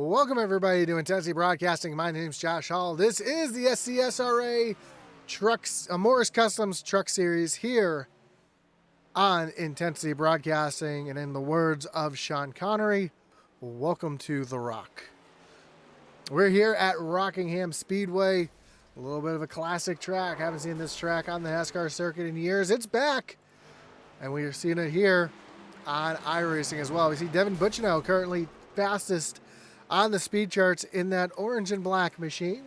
Welcome everybody to Intensity Broadcasting. My name's Josh Hall. This is the SCSRA Trucks, Morris Customs Truck Series here on Intensity Broadcasting. And in the words of Sean Connery, welcome to The Rock. We're here at Rockingham Speedway. A little bit of a classic track. Haven't seen this track on the NASCAR circuit in years. It's back. And we are seeing it here on iRacing as well. We see Devin Butchino currently fastest on the speed charts in that orange and black machine.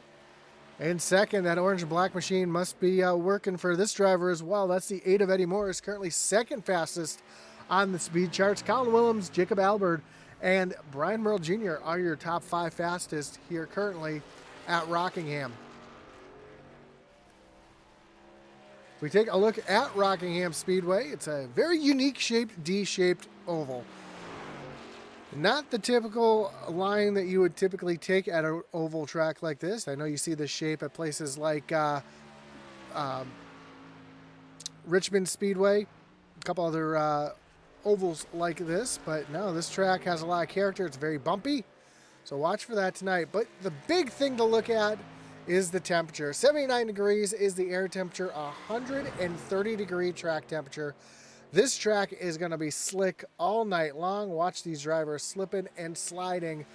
In second, that orange and black machine must be working for this driver as well. That's the 8 of Eddie Morris, currently second fastest on the speed charts. Colin Willems, Jacob Albert, and Brian Merle Jr. are your top 5 fastest here currently at Rockingham. We take a look at Rockingham Speedway. It's a very unique shaped D-shaped oval. Not the typical line that you would typically take at an oval track like this. I know you see this shape at places like Richmond Speedway, a couple other ovals like this, but no, this track has a lot of character. It's very bumpy, so watch for that tonight. But the big thing to look at is the temperature. 79 degrees is the air temperature, 130 degree track temperature. This track is going to be slick all night long. Watch these drivers slipping and sliding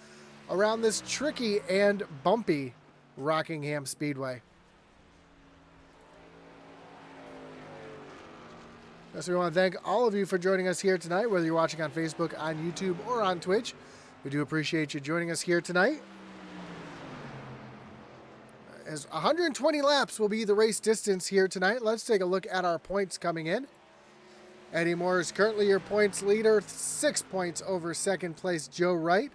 around this tricky and bumpy Rockingham Speedway. So we want to thank all of you for joining us here tonight, whether you're watching on Facebook, on YouTube, or on Twitch. We do appreciate you joining us here tonight. As 120 laps will be the race distance here tonight. Let's take a look at our points coming in. Eddie Moore is currently your points leader, 6 points over second place Joe Wright.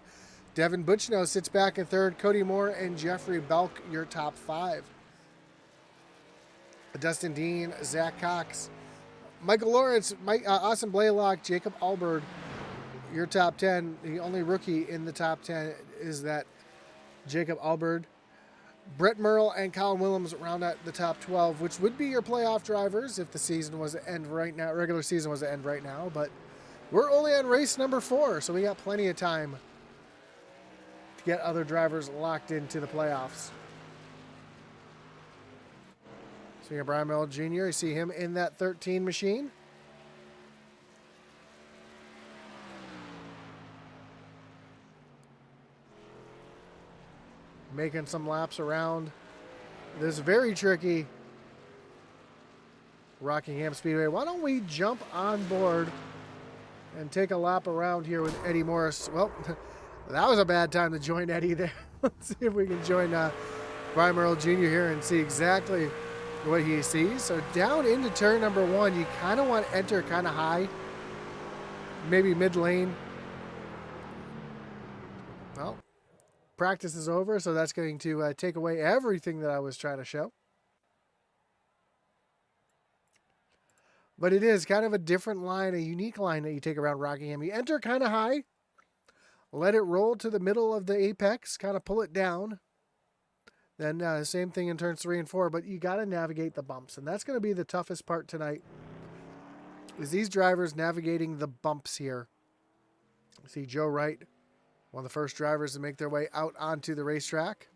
Devin Butchino sits back in third. Cody Moore and Jeffrey Belk, your top 5. Dustin Dean, Zach Cox, Michael Lawrence, Austin Blaylock, Jacob Albert, your top 10. The only rookie in the top 10 is that Jacob Albert. Brett Merle and Colin Willems round out the top 12, which would be your playoff drivers if the season was to end right now, regular season was to end right now. But we're only on race number 4, so we got plenty of time to get other drivers locked into the playoffs. So you got Brian Merle Jr., you see him in that 13 machine. Making some laps around this very tricky Rockingham Speedway. Why don't we jump on board and take a lap around here with Eddie Morris? Well, that was a bad time to join Eddie there. Let's see if we can join Brian Merle Jr. here and see exactly what he sees. So down into turn number 1, you kind of want to enter kind of high, maybe mid lane. Well, practice is over, so that's going to take away everything that I was trying to show. But it is kind of a different line, a unique line that you take around Rockingham. You enter kind of high, let it roll to the middle of the apex, kind of pull it down. Then same thing in turns 3 and 4, but you got to navigate the bumps, and that's going to be the toughest part tonight, is these drivers navigating the bumps here. See Joe Wright, one of the first drivers to make their way out onto the racetrack.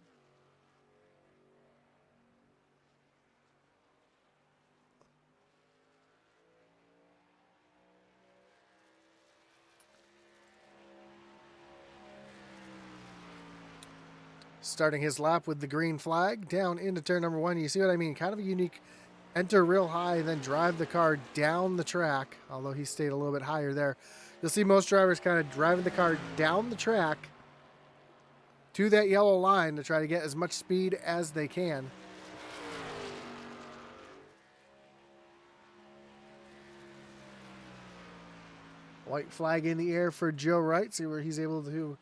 Starting his lap with the green flag down into turn number 1. You see what I mean? Kind of a unique enter real high, then drive the car down the track, although he stayed a little bit higher there. You'll see most drivers kind of driving the car down the track to that yellow line to try to get as much speed as they can. White flag in the air for Joe Wright. See where he's able to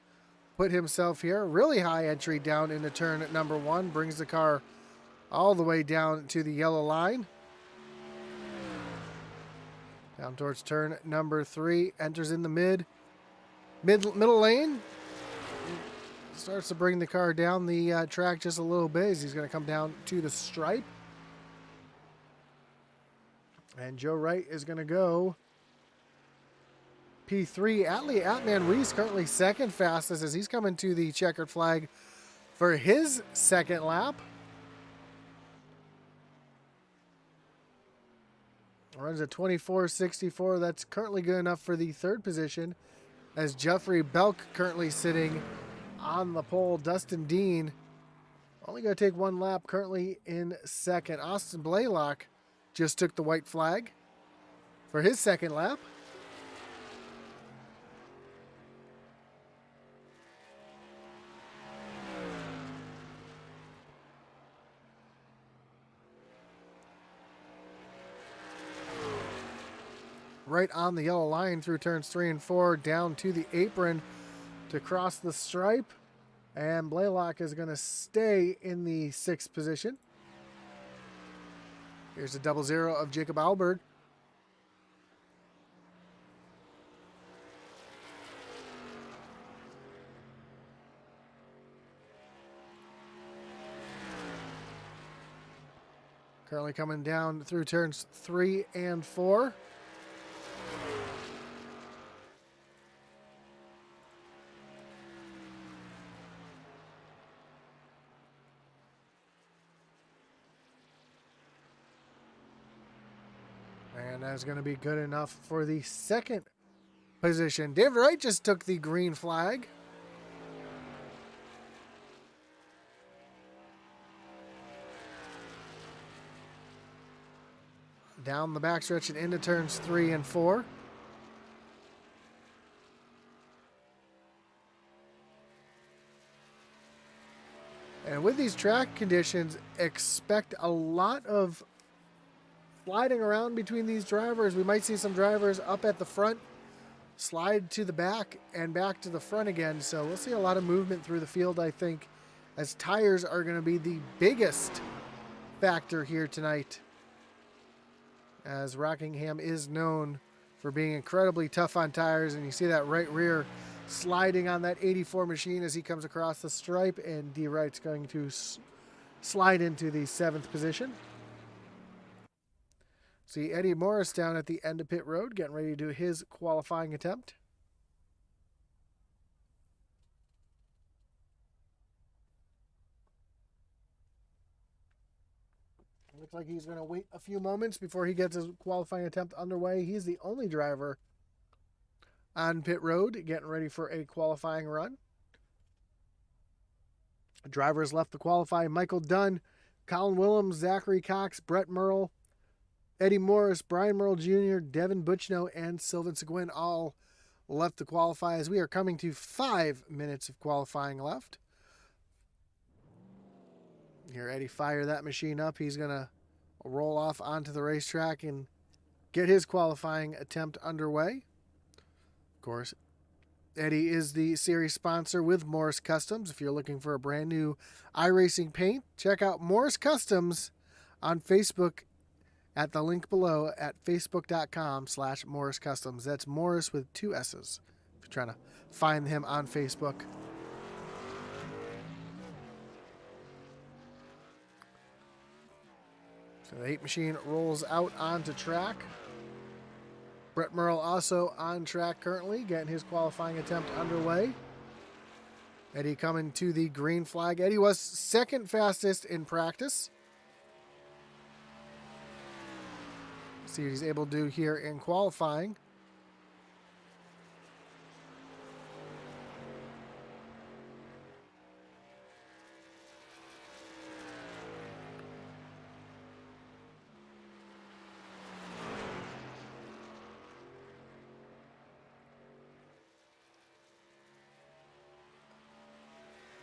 put himself here. Really high entry down into turn number 1. Brings the car all the way down to the yellow line. Down towards turn number 3. Enters in the middle lane. Starts to bring the car down the track just a little bit as he's going to come down to the stripe. And Joe Wright is going to go P3. Atman Reese currently second fastest as he's coming to the checkered flag for his second lap. Runs at 24.64. That's currently good enough for the third position, as Jeffrey Belk currently sitting on the pole. Dustin Dean only going to take one lap, currently in second. Austin Blaylock just took the white flag for his second lap. Right on the yellow line through turns 3 and 4, down to the apron to cross the stripe. And Blaylock is going to stay in the 6th position. Here's a 0-0 of Jacob Alberg. Currently coming down through turns 3 and 4. And that's going to be good enough for the second position. David Wright just took the green flag. Down the backstretch and into turns 3 and 4. And with these track conditions, expect a lot of sliding around between these drivers. We might see some drivers up at the front slide to the back and back to the front again. So we'll see a lot of movement through the field, I think, as tires are going to be the biggest factor here tonight, as Rockingham is known for being incredibly tough on tires. And you see that right rear sliding on that 84 machine as he comes across the stripe, and D. Wright's going to slide into the 7th position. See Eddie Morris down at the end of pit road, getting ready to do his qualifying attempt. Looks like he's going to wait a few moments before he gets his qualifying attempt underway. He's the only driver on pit road getting ready for a qualifying run. Drivers left to qualify: Michael Dunn, Colin Willems, Zachary Cox, Brett Merle, Eddie Morris, Brian Merle Jr., Devin Butchno, and Sylvan Seguin all left to qualify, as we are coming to 5 minutes of qualifying left. Here, Eddie fire that machine up. He's going to roll off onto the racetrack and get his qualifying attempt underway. Of course, Eddie is the series sponsor with Morris Customs. If you're looking for a brand new iRacing paint, check out Morris Customs on Facebook at the link below at facebook.com/Morris Customs. That's Morris with 2 S's if you're trying to find him on Facebook. So the 8 machine rolls out onto track. Brett Merle also on track currently, getting his qualifying attempt underway. Eddie coming to the green flag. Eddie was second fastest in practice. See what he's able to do here in qualifying.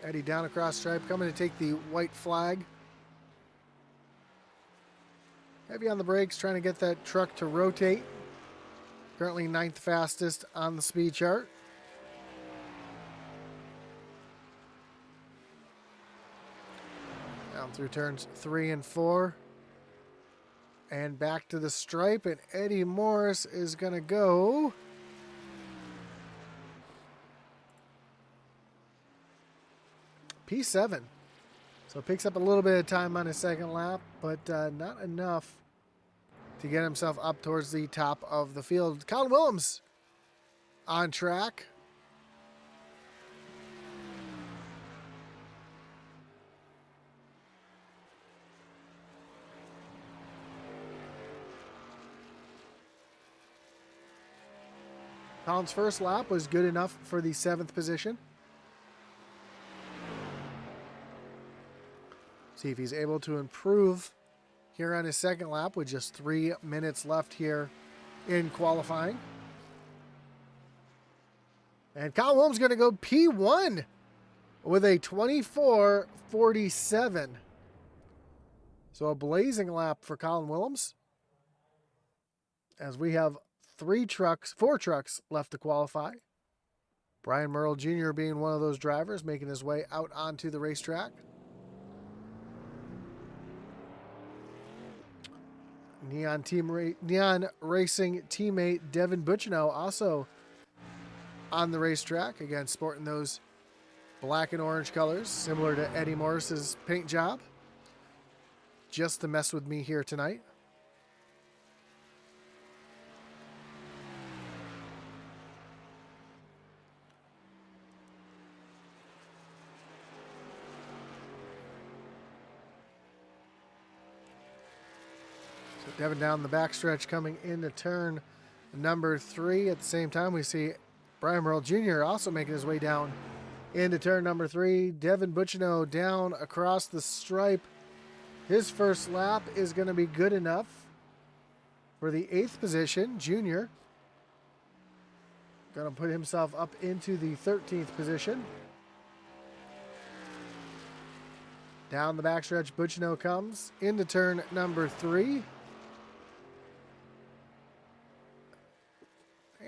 Eddie down across stripe, coming to take the white flag. Heavy on the brakes, trying to get that truck to rotate. Currently 9th fastest on the speed chart. Down through turns 3 and 4. And back to the stripe, and Eddie Morris is going to go P7. So picks up a little bit of time on his second lap, but not enough to get himself up towards the top of the field. Colin Willems on track. Colin's first lap was good enough for the 7th position. See if he's able to improve here on his second lap with just 3 minutes left here in qualifying. And Colin Williams going to go P1 with a 24:47. So a blazing lap for Colin Williams, as we have 4 trucks left to qualify. Brian Merle Jr. being one of those drivers, making his way out onto the racetrack. Neon Racing teammate Devin Butchino also on the racetrack, again sporting those black and orange colors, similar to Eddie Morris's paint job, just to mess with me here tonight. Devin down the backstretch coming into turn number 3. At the same time, we see Brian Merle Jr. also making his way down into turn number 3. Devin Butchino down across the stripe. His first lap is going to be good enough for the 8th position. Junior going to put himself up into the 13th position. Down the backstretch, Butchino comes into turn number 3.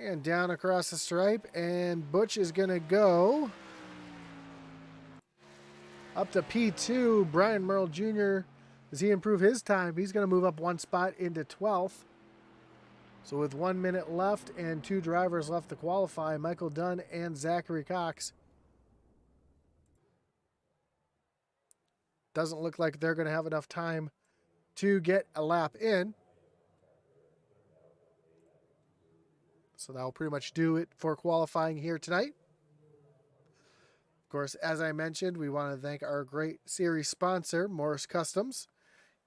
And down across the stripe, and Butch is going to go up to P2. Brian Merle Jr., as he improve his time, he's going to move up 1 spot into 12th. So with 1 minute left and 2 drivers left to qualify, Michael Dunn and Zachary Cox, doesn't look like they're going to have enough time to get a lap in. So that'll pretty much do it for qualifying here tonight. Of course, as I mentioned, we want to thank our great series sponsor, Morris Customs.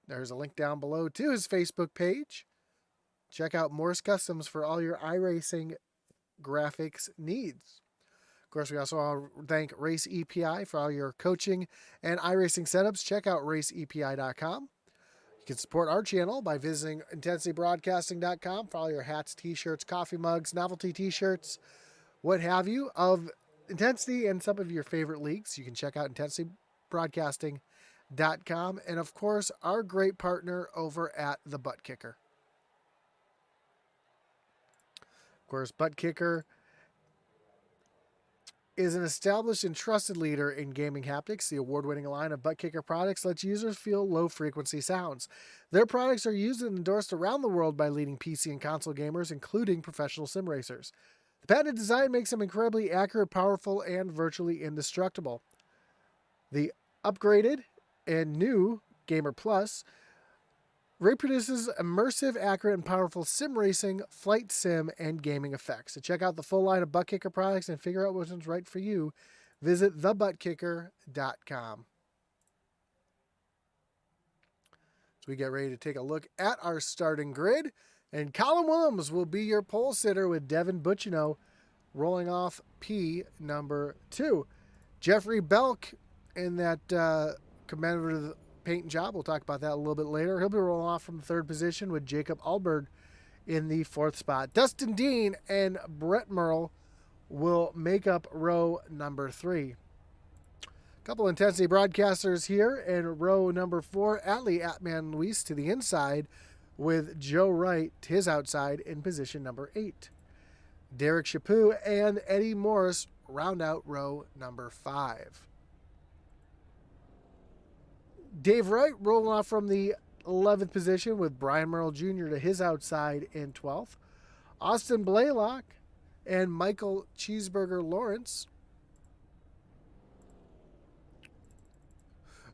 There's a link down below to his Facebook page. Check out Morris Customs for all your iRacing graphics needs. Of course, we also want to thank Race EPI for all your coaching and iRacing setups. Check out raceepi.com. You can support our channel by visiting intensitybroadcasting.com for all your hats, t-shirts, coffee mugs, novelty t-shirts, what have you, of Intensity and some of your favorite leagues. You can check out intensitybroadcasting.com. And, of course, our great partner over at the Butt Kicker. Of course, Butt Kicker is an established and trusted leader in gaming haptics. The award-winning line of Butt Kicker products lets users feel low-frequency sounds. Their products are used and endorsed around the world by leading PC and console gamers, including professional sim racers. The patented design makes them incredibly accurate, powerful, and virtually indestructible. The upgraded and new Gamer Plus reproduces immersive, accurate, and powerful sim racing, flight sim, and gaming effects. To check out the full line of Butt Kicker products and figure out which one's right for you, visit thebuttkicker.com. So we get ready to take a look at our starting grid, and Colin Williams will be your pole sitter with Devin Butchino rolling off P number 2. Jeffrey Belk in that commemorative paint job. We'll talk about that a little bit later. He'll be rolling off from the 3rd position with Jacob Alberg in the 4th spot. Dustin Dean and Brett Merle will make up row number 3. A couple Intensity broadcasters here in row number 4. Atlee Atman Luis to the inside with Joe Wright to his outside in position number 8. Derek Chaput and Eddie Morris round out row number 5. Dave Wright rolling off from the 11th position with Brian Merle Jr. to his outside in 12th. Austin Blaylock and Michael Cheeseburger Lawrence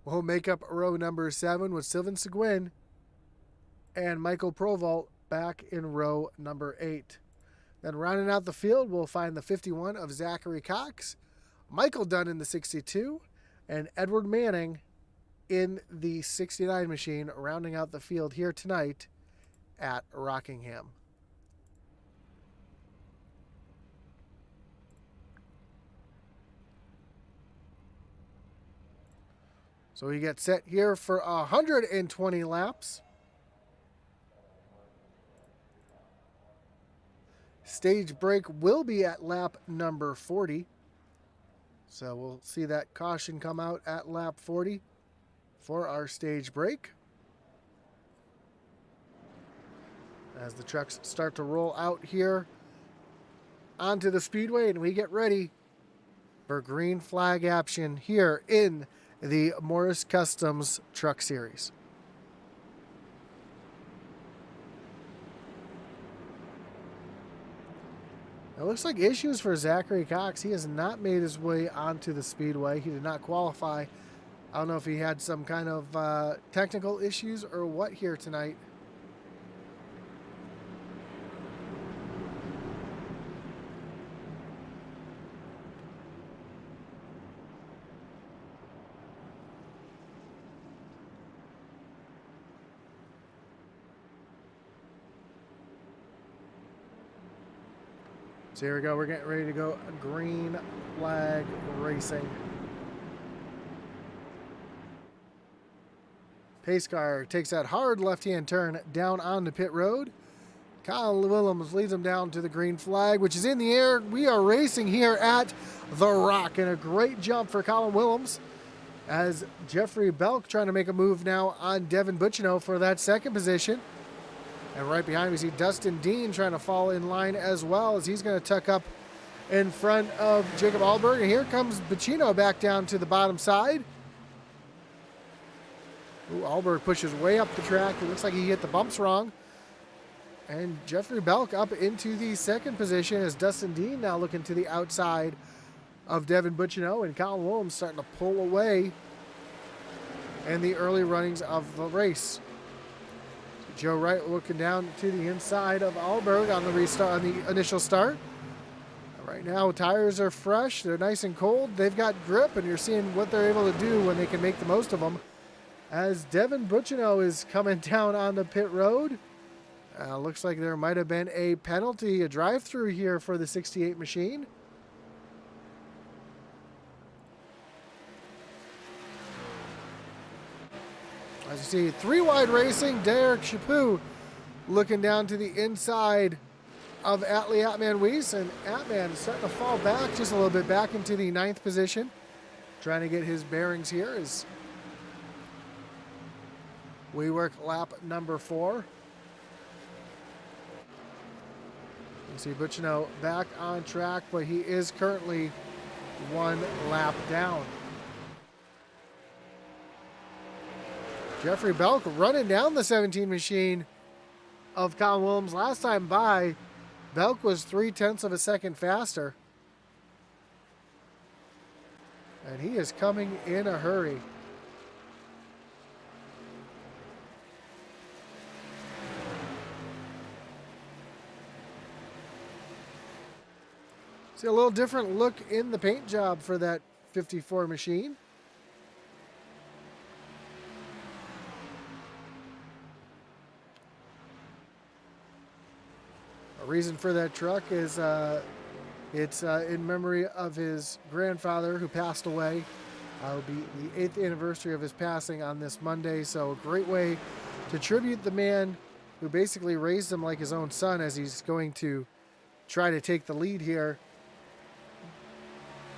will make up row number 7 with Sylvain Seguin and Michael Provolt back in row number 8. Then rounding out the field, we'll find the 51 of Zachary Cox, Michael Dunn in the 62, and Edward Manning in the 69 machine, rounding out the field here tonight at Rockingham. So we get set here for 120 laps. Stage break will be at lap number 40. So we'll see that caution come out at lap 40 for our stage break. As the trucks start to roll out here onto the speedway, and we get ready for green flag action here in the Morris Customs Truck Series. It looks like issues for Zachary Cox. He has not made his way onto the speedway. He did not qualify. I don't know if he had some kind of technical issues or what here tonight. So here we go. We're getting ready to go green flag racing. Pace car takes that hard left-hand turn down onto pit road. Kyle Willems leads him down to the green flag, which is in the air. We are racing here at The Rock, and a great jump for Colin Willems as Jeffrey Belk trying to make a move now on Devin Butchino for that second position. And right behind me, we see Dustin Dean trying to fall in line as well, as he's going to tuck up in front of Jacob Alberg. And here comes Bacino back down to the bottom side. Ooh, Alberg pushes way up the track. It looks like he hit the bumps wrong. And Jeffrey Belk up into the second position as Dustin Dean now looking to the outside of Devin Butchino. And Colin Willems starting to pull away in the early runnings of the race. Joe Wright looking down to the inside of Alberg on the restart, on the initial start. Right now, tires are fresh. They're nice and cold. They've got grip, and you're seeing what they're able to do when they can make the most of them. As Devin Butchino is coming down on the pit road. Looks like there might have been a penalty, a drive-through here for the 68 machine. As you see, three-wide racing, Derek Chaput looking down to the inside of Atlee Atman-Weiss, and Atman is starting to fall back just a little bit back into the 9th position, trying to get his bearings here as we work lap number 4. You see Butchino back on track, but he is currently 1 lap down. Jeffrey Belk running down the 17 machine of Colin Willems. Last time by, Belk was 0.3 of a second faster. And he is coming in a hurry. See a little different look in the paint job for that 54 machine. Reason for that truck is it's in memory of his grandfather who passed away. It'll be the 8th anniversary of his passing on this Monday, so a great way to tribute the man who basically raised him like his own son, as he's going to try to take the lead here.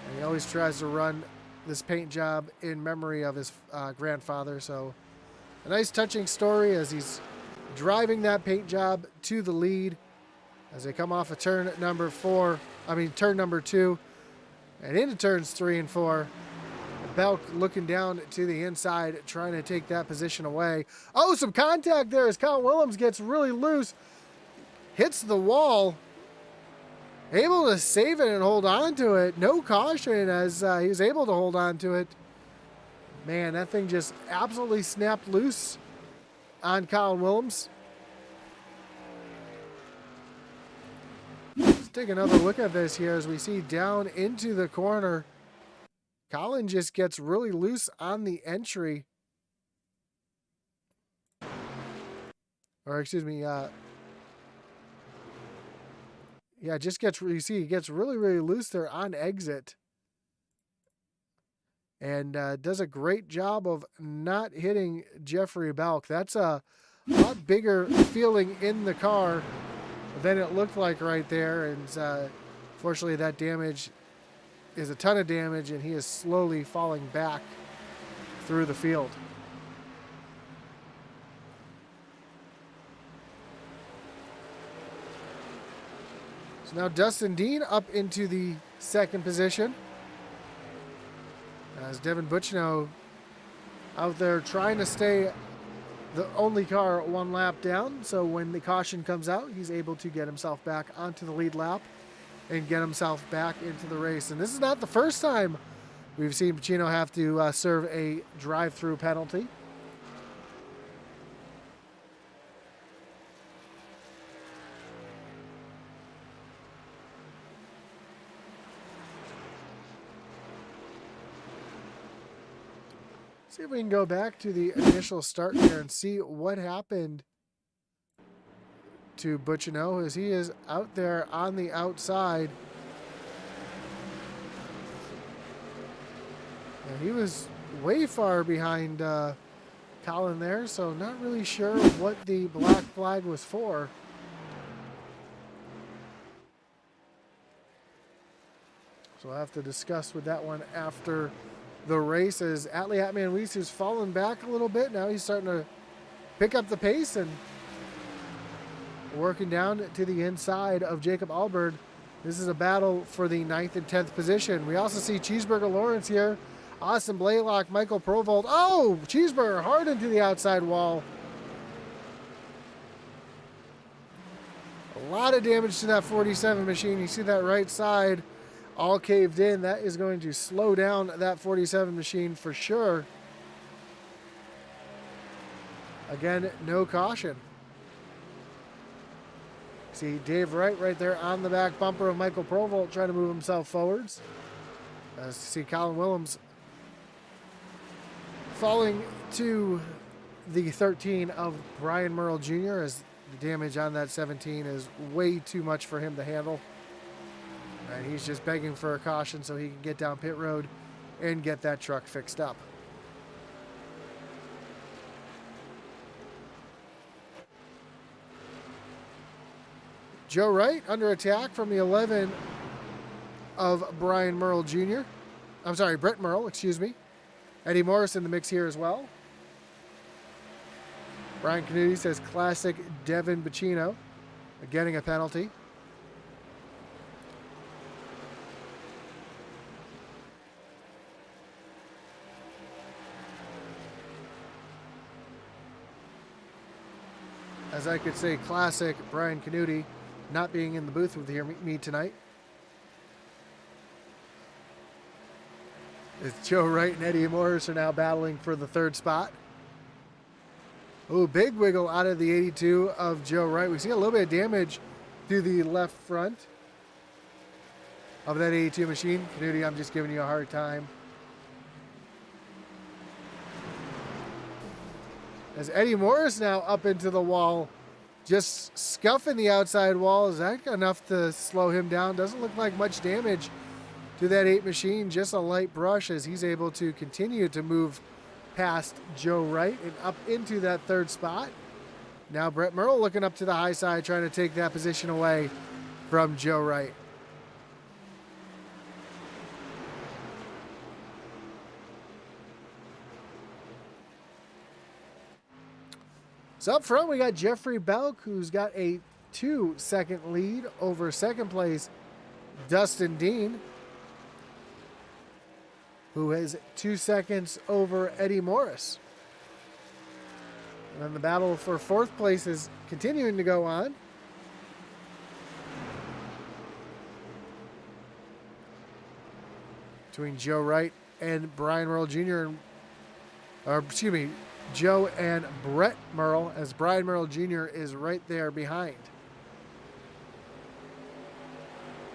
And he always tries to run this paint job in memory of his grandfather, so a nice touching story as he's driving that paint job to the lead. As they come off of turn number 2 and into turns 3 and 4. Belk looking down to the inside, trying to take that position away. Oh, some contact there as Colin Willems gets really loose. Hits the wall. Able to save it and hold on to it. No caution as he was able to hold on to it. Man, that thing just absolutely snapped loose on Colin Willems. take another look at this here as we see down into the corner. Colin just gets really loose on the entry. Or excuse me, yeah, just gets, you see, he gets really, really loose there on exit. And does a great job of not hitting Jeffrey Belk. That's a lot bigger feeling in the car than it looked like right there. And fortunately, that damage is a ton of damage, and he is slowly falling back through the field. So now Dustin Dean up into the second position, as Devin Butchino out there trying to stay the only car one lap down. So when the caution comes out, he's able to get himself back onto the lead lap and get himself back into the race. And this is not the first time we've seen Butchino have to serve a drive-through penalty. See if we can go back to the initial start here and see what happened to Butchino as he is out there on the outside. And he was way far behind Colin there, so not really sure what the black flag was for. So we'll have to discuss with that one after the race, as Atli Atman-Weiss, who's fallen back a little bit. Now he's starting to pick up the pace and working down to the inside of Jacob Alberg. This is a battle for the 9th and 10th position. We also see Cheeseburger Lawrence here, Austin Blaylock, Michael Provold. Oh, Cheeseburger hard into the outside wall. A lot of damage to that 47 machine. You see that right side all caved in. That is going to slow down that 47 machine for sure. Again, no caution. See Dave Wright right there on the back bumper of Michael Provolt trying to move himself forwards. As you see Colin Willems falling to the 13 of Brian Merle Jr. as the damage on that 17 is way too much for him to handle. And he's just begging for a caution so he can get down pit road and get that truck fixed up. Joe Wright under attack from the 11 of Brian Merle Jr. I'm sorry, Brett Merle, excuse me. Eddie Morris in the mix here as well. Brian Canuti says classic Devin Butchino getting a penalty. As I could say, classic Brian Canuti not being in the booth with me tonight. As Joe Wright and Eddie Morris are now battling for the 3rd spot. Oh, big wiggle out of the 82 of Joe Wright. We see a little bit of damage to the left front of that 82 machine. Canuti, I'm just giving you a hard time. As Eddie Morris now up into the wall, just scuffing the outside wall. Is that enough to slow him down? Doesn't look like much damage to that 8 machine, just a light brush as he's able to continue to move past Joe Wright and up into that 3rd spot. Now Brett Merle looking up to the high side, trying to take that position away from Joe Wright. So up front, we got Jeffrey Belk, who's got a 2-second lead over 2nd place Dustin Dean, who has 2 seconds over Eddie Morris. And then the battle for 4th place is continuing to go on. Between Joe Wright and Brian Merle Jr. Joe and Brett Merle, as Brian Merle Jr. is right there behind.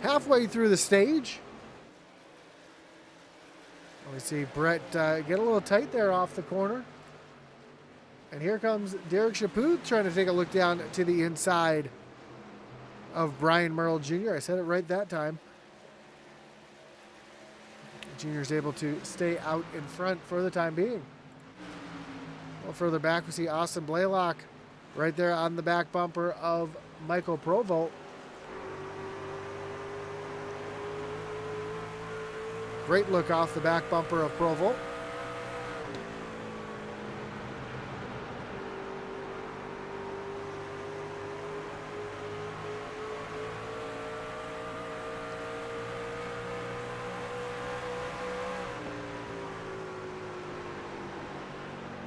halfway through the stage. We see Brett get a little tight there off the corner. And here comes Derek Chaput trying to take a look down to the inside of Brian Merle Jr. I said it right that time. Jr. is able to stay out in front for the time being. A little further back, we see Austin Blaylock right there on the back bumper of Michael Provolt. Great look off the back bumper of Provolt.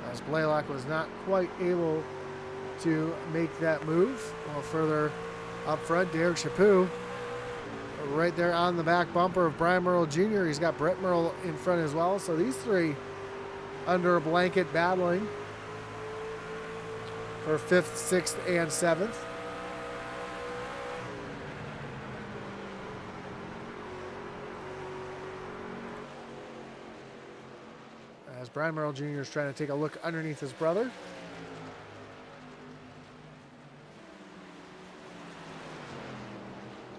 As Blaylock was not quite able to make that move. A little further up front, Derek Chaput right there on the back bumper of Brian Merle Jr. He's got Brett Merle in front as well. So these three under a blanket battling for 5th, 6th, and 7th. As Brian Merle Jr. is trying to take a look underneath his brother.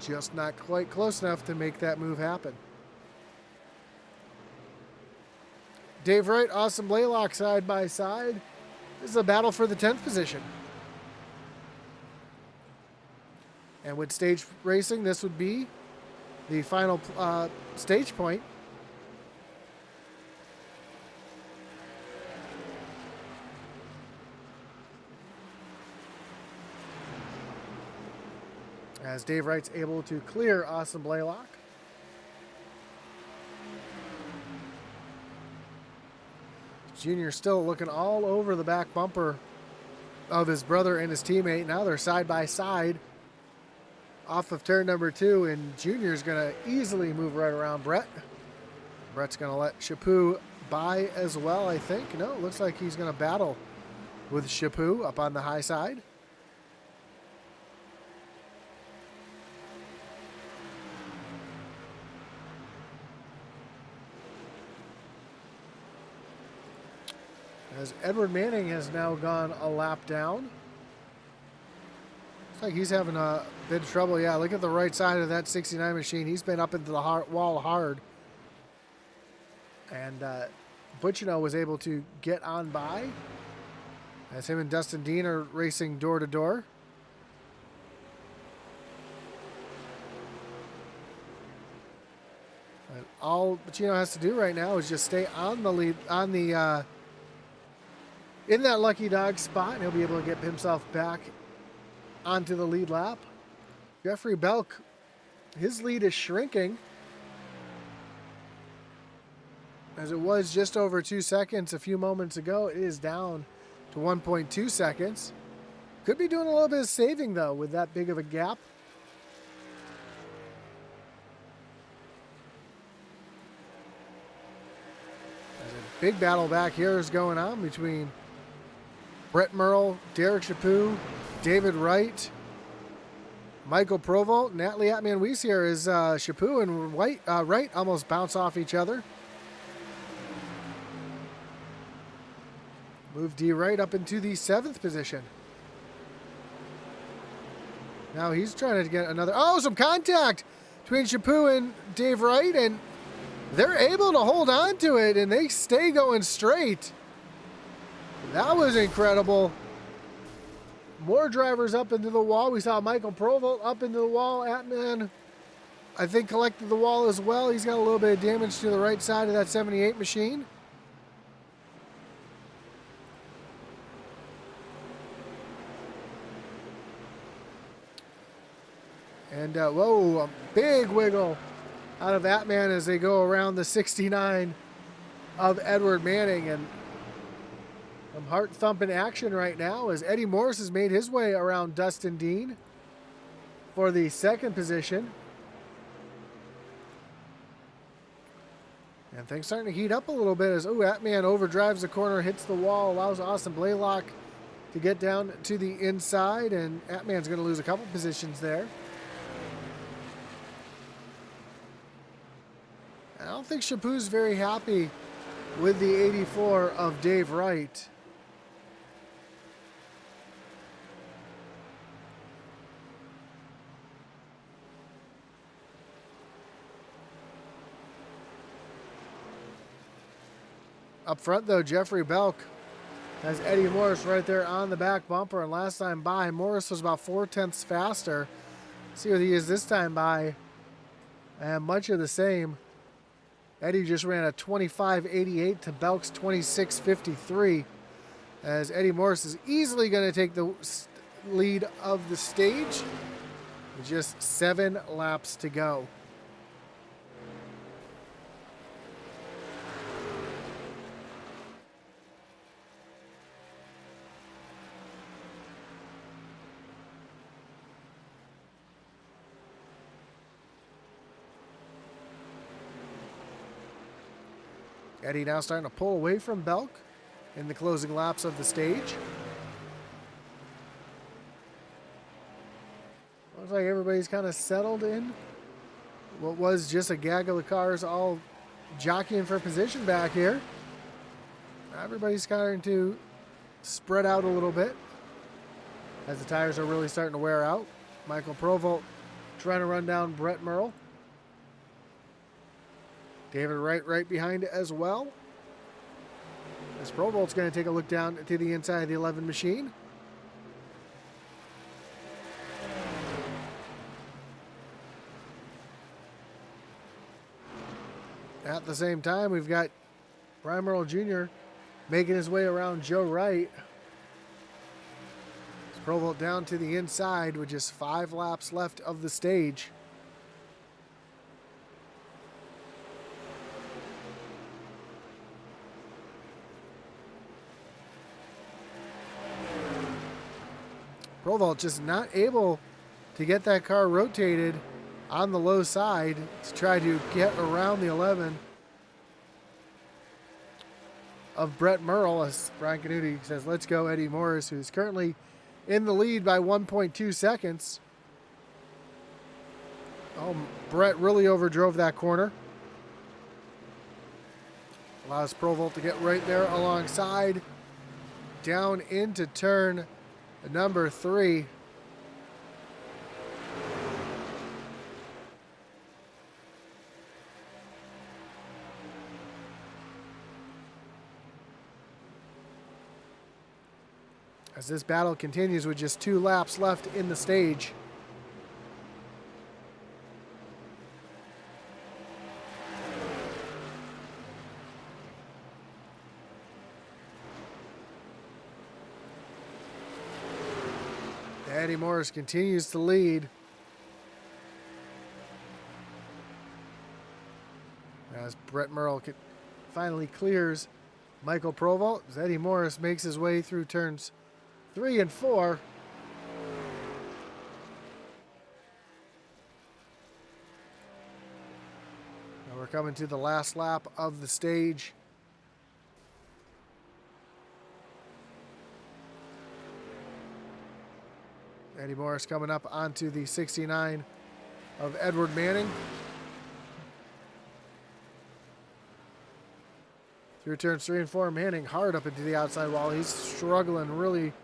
Just not quite close enough to make that move happen. Dave Wright, Austin Blaylock side by side. This is a battle for the 10th position. And with stage racing, this would be the final stage point. As Dave Wright's able to clear Austin Blaylock. Junior still looking all over the back bumper of his brother and his teammate. Now they're side by side off of turn number 2, and Junior's going to easily move right around Brett. Brett's going to let Chaput by as well, I think. No, it looks like he's going to battle with Chaput up on the high side. As Edward Manning has now gone a lap down. Looks like he's having a bit of trouble. Yeah, look at the right side of that 69 machine. He's been up into the wall hard. And Butchino was able to get on by. As him and Dustin Dean are racing door to door. And all Butchino has to do right now is just stay on the lead, on the in that lucky dog spot, and he'll be able to get himself back onto the lead lap. Jeffrey Belk, his lead is shrinking, as it was just over 2 seconds a few moments ago. It is down to 1.2 seconds. Could be doing a little bit of saving, though, with that big of a gap. There's a big battle back here is going on between Brett Merle, Derek Chaput, David Wright, Michael Provolt, Natalie Atman-Weiss here is Chaput and Wright almost bounce off each other. Move D. Wright up into the 7th position. Now he's trying to get another... Oh, some contact between Chaput and Dave Wright, and they're able to hold on to it, and they stay going straight. That was incredible. More drivers up into the wall. We saw Michael Provolt up into the wall. Atman, I think, collected the wall as well. He's got a little bit of damage to the right side of that 78 machine. And, whoa, a big wiggle out of Atman as they go around the 69 of Edward Manning. And some heart-thumping action right now as Eddie Morris has made his way around Dustin Dean for the 2nd position. And things starting to heat up a little bit as, Atman overdrives the corner, hits the wall, allows Austin Blaylock to get down to the inside, and Atman's going to lose a couple positions there. don't think Chaput's very happy with the 84 of Dave Wright. Up front, though, Jeffrey Belk has Eddie Morris right there on the back bumper. And last time by, Morris was about 4/10 faster. See what he is this time by. And much of the same. Eddie just ran a 25.88 to Belk's 26.53. As Eddie Morris is easily going to take the lead of the stage with just 7 laps to go. Eddie now starting to pull away from Belk in the closing laps of the stage. Looks like everybody's kind of settled in. What was just a gaggle of cars all jockeying for position back here. Everybody's starting to spread out a little bit as the tires are really starting to wear out. Michael Provolt trying to run down Brett Merle. David Wright right behind it as well. As Provolt's going to take a look down to the inside of the 11 machine. At the same time, we've got Brian Merle Jr. making his way around Joe Wright. Provolt down to the inside with just 5 laps left of the stage. Provolt just not able to get that car rotated on the low side to try to get around the 11 of Brett Merle, as Brian Canuti says, let's go Eddie Morris, who's currently in the lead by 1.2 seconds. Oh, Brett really overdrove that corner. Allows Provolt to get right there alongside, down into turn number 3. As this battle continues with just 2 laps left in the stage. Eddie Morris continues to lead. As Brett Merle finally clears Michael Provolt, as Eddie Morris makes his way through turns 3 and 4. Now we're coming to the last lap of the stage. Eddie Morris coming up onto the 69 of Edward Manning. Through turns 3 and 4, Manning hard up into the outside wall. He's struggling, really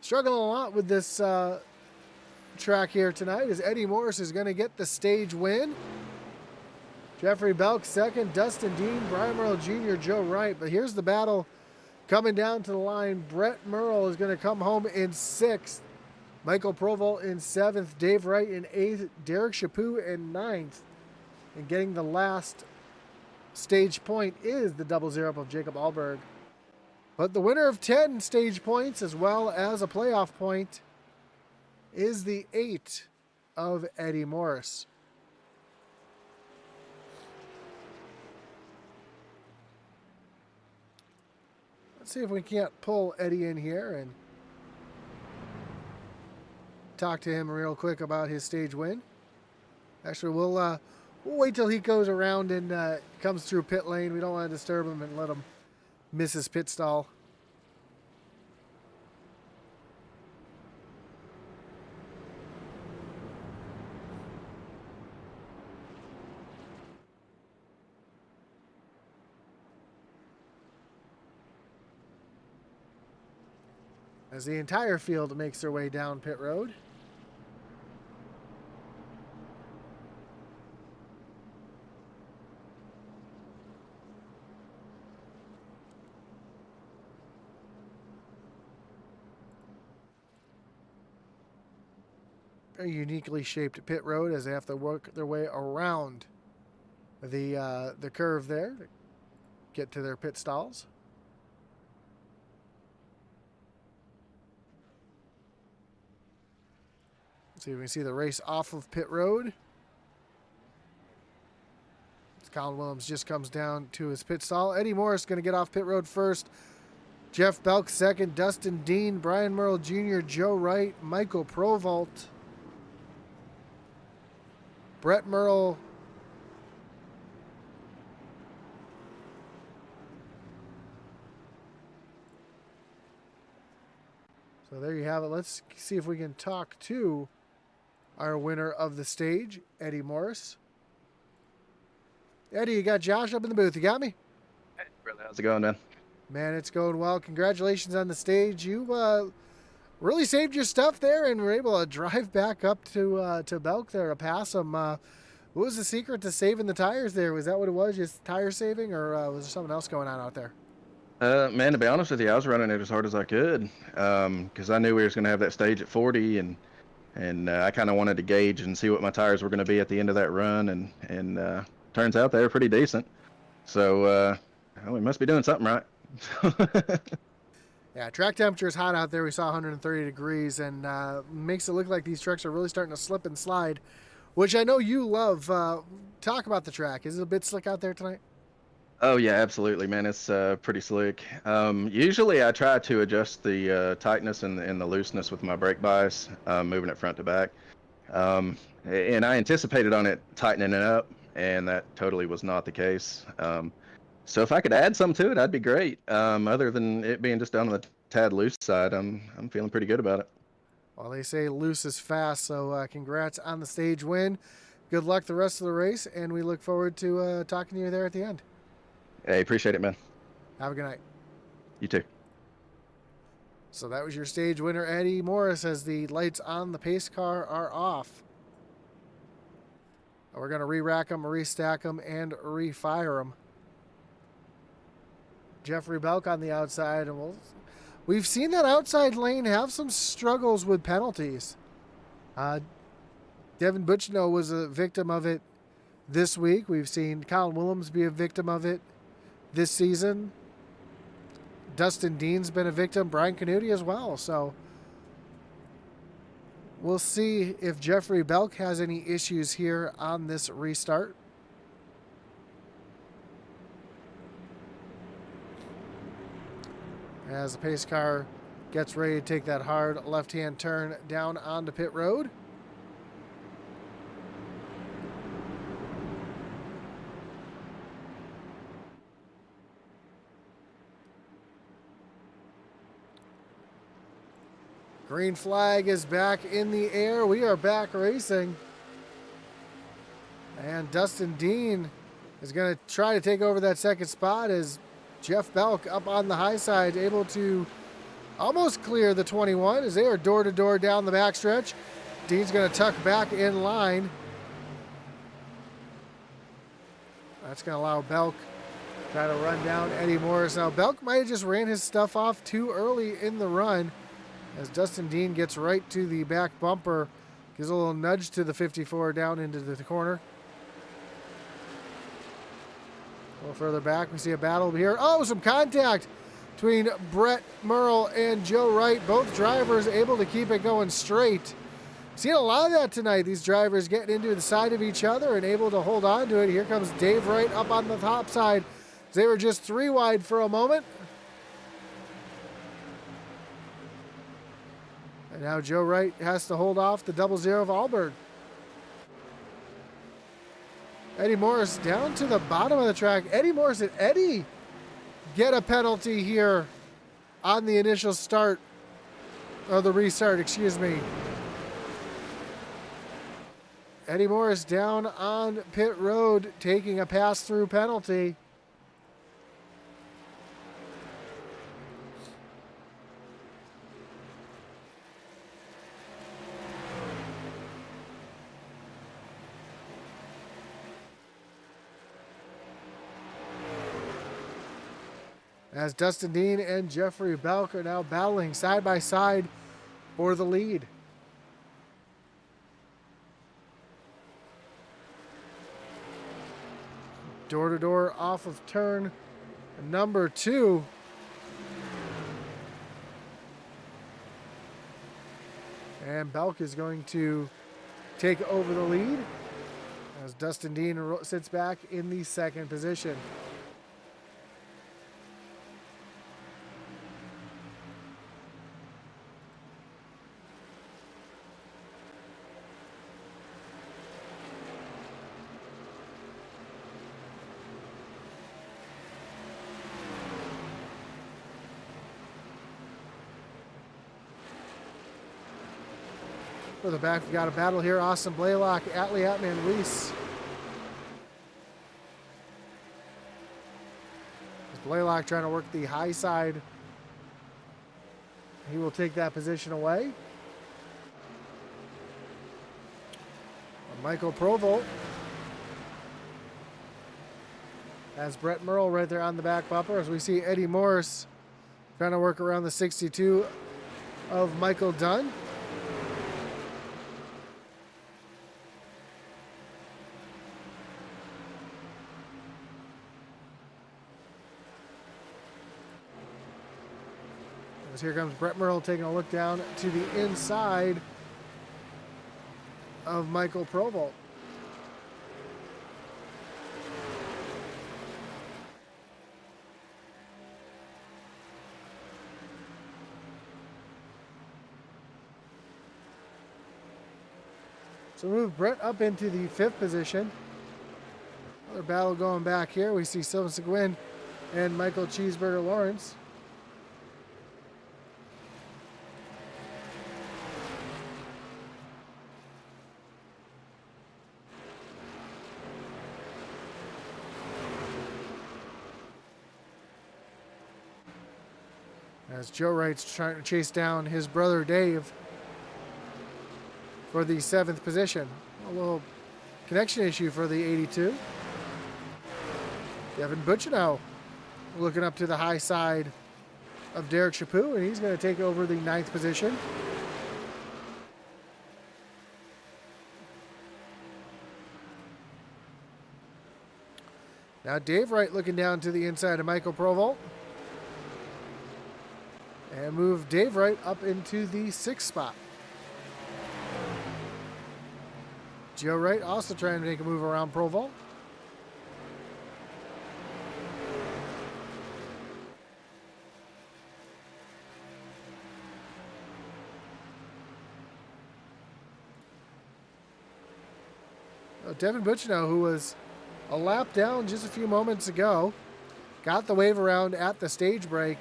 struggling a lot with this track here tonight, as Eddie Morris is going to get the stage win. Jeffrey Belk second, Dustin Dean, Brian Merle Jr., Joe Wright. But here's the battle coming down to the line. Brett Merle is going to come home in 6th. Michael Provolt in 7th, Dave Wright in 8th, Derek Chaput in 9th. And getting the last stage point is the double zero of Jacob Alberg. But the winner of 10 stage points as well as a playoff point is the 8 of Eddie Morris. Let's see if we can't pull Eddie in here and talk to him real quick about his stage win. Actually, we'll wait till he goes around and comes through pit lane. We don't want to disturb him and let him miss his pit stall. as the entire field makes their way down pit road. Very uniquely shaped pit road as they have to work their way around the curve there to get to their pit stalls. So you can see the race off of pit road. Colin Williams just comes down to his pit stall. Eddie Morris going to get off pit road first. Jeff Belk second. Dustin Dean, Brian Merle Jr., Joe Wright, Michael Provolt, Brett Merle, so there you have it. Let's see if we can talk to our winner of the stage, Eddie Morris. Eddie, you got Josh up in the booth. You got me? Hey, brother. How's it going, man? Man, it's going well. Congratulations on the stage. You really saved your stuff there and were able to drive back up to Belk there to pass him. What was the secret to saving the tires there? Was that what it was, just tire saving, or was there something else going on out there? Man, to be honest with you, I was running it as hard as I could because I knew we was going to have that stage at 40, and I kind of wanted to gauge and see what my tires were going to be at the end of that run, and turns out they were pretty decent. So we must be doing something right. Yeah, track temperature is hot out there. We saw 130 degrees, and makes it look like these trucks are really starting to slip and slide, which I know you love. Talk about the track. Is it a bit slick out there tonight? Oh, yeah, absolutely, man. It's pretty slick. Usually I try to adjust the tightness and the looseness with my brake bias, moving it front to back. And I anticipated on it tightening it up, and that totally was not the case. So if I could add some to it, that'd be great. Other than it being just on the tad loose side, I'm feeling pretty good about it. Well, they say loose is fast, so congrats on the stage win. Good luck the rest of the race, and we look forward to talking to you there at the end. Hey, appreciate it, man. Have a good night. You too. So that was your stage winner, Eddie Morris, as the lights on the pace car are off. We're going to re-rack them, restack them, and refire them. Jeffrey Belk on the outside, and we've seen that outside lane have some struggles with penalties. Devin Butchno was a victim of it this week. We've seen Colin Williams be a victim of it this season. Dustin Dean's been a victim, Brian Canuti as well. So we'll see if Jeffrey Belk has any issues here on this restart. As the pace car gets ready to take that hard left-hand turn down onto pit road. Green flag is back in the air. We are back racing. And Dustin Dean is going to try to take over that second spot as Jeff Belk up on the high side, able to almost clear the 21 as they are door-to-door down the backstretch. Dean's going to tuck back in line. That's going to allow Belk to try to run down Eddie Morris. Now, Belk might have just ran his stuff off too early in the run as Dustin Dean gets right to the back bumper, gives a little nudge to the 54 down into the corner. A little further back, we see a battle here. Oh, some contact between Brett Merle and Joe Wright. Both drivers able to keep it going straight. Seen a lot of that tonight. These drivers getting into the side of each other and able to hold on to it. Here comes Dave Wright up on the top side. They were just 3 wide for a moment. And now Joe Wright has to hold off the 00 of Allbird. Eddie Morris down to the bottom of the track. Eddie Morris and Eddie get a penalty here on the initial start, or the restart, excuse me. Eddie Morris down on pit road, taking a pass-through penalty. as Dustin Dean and Jeffrey Belk are now battling side by side for the lead. Door to door off of turn number 2. And Belk is going to take over the lead as Dustin Dean sits back in the second position. For the back, we got a battle here. Austin Blaylock, Atlee Atman Weiss. Blaylock trying to work the high side. He will take that position away. Michael Provolt has Brett Merle right there on the back bumper, as we see Eddie Morris trying to work around the 62 of Michael Dunn. As here comes Brett Merle taking a look down to the inside of Michael Provolt. So move Brett up into the 5th position. Another battle going back here. We see Sylvan Seguin and Michael Cheeseburger Lawrence. As Joe Wright's trying to chase down his brother Dave for the 7th position. A little connection issue for the 82. Devin Butchinow looking up to the high side of Derek Chaput, and he's going to take over the 9th position. Now Dave Wright looking down to the inside of Michael Provolt. And move Dave Wright up into the 6th spot. Joe Wright also trying to make a move around Provolt. Devin Butchinow, who was a lap down just a few moments ago, got the wave around at the stage break.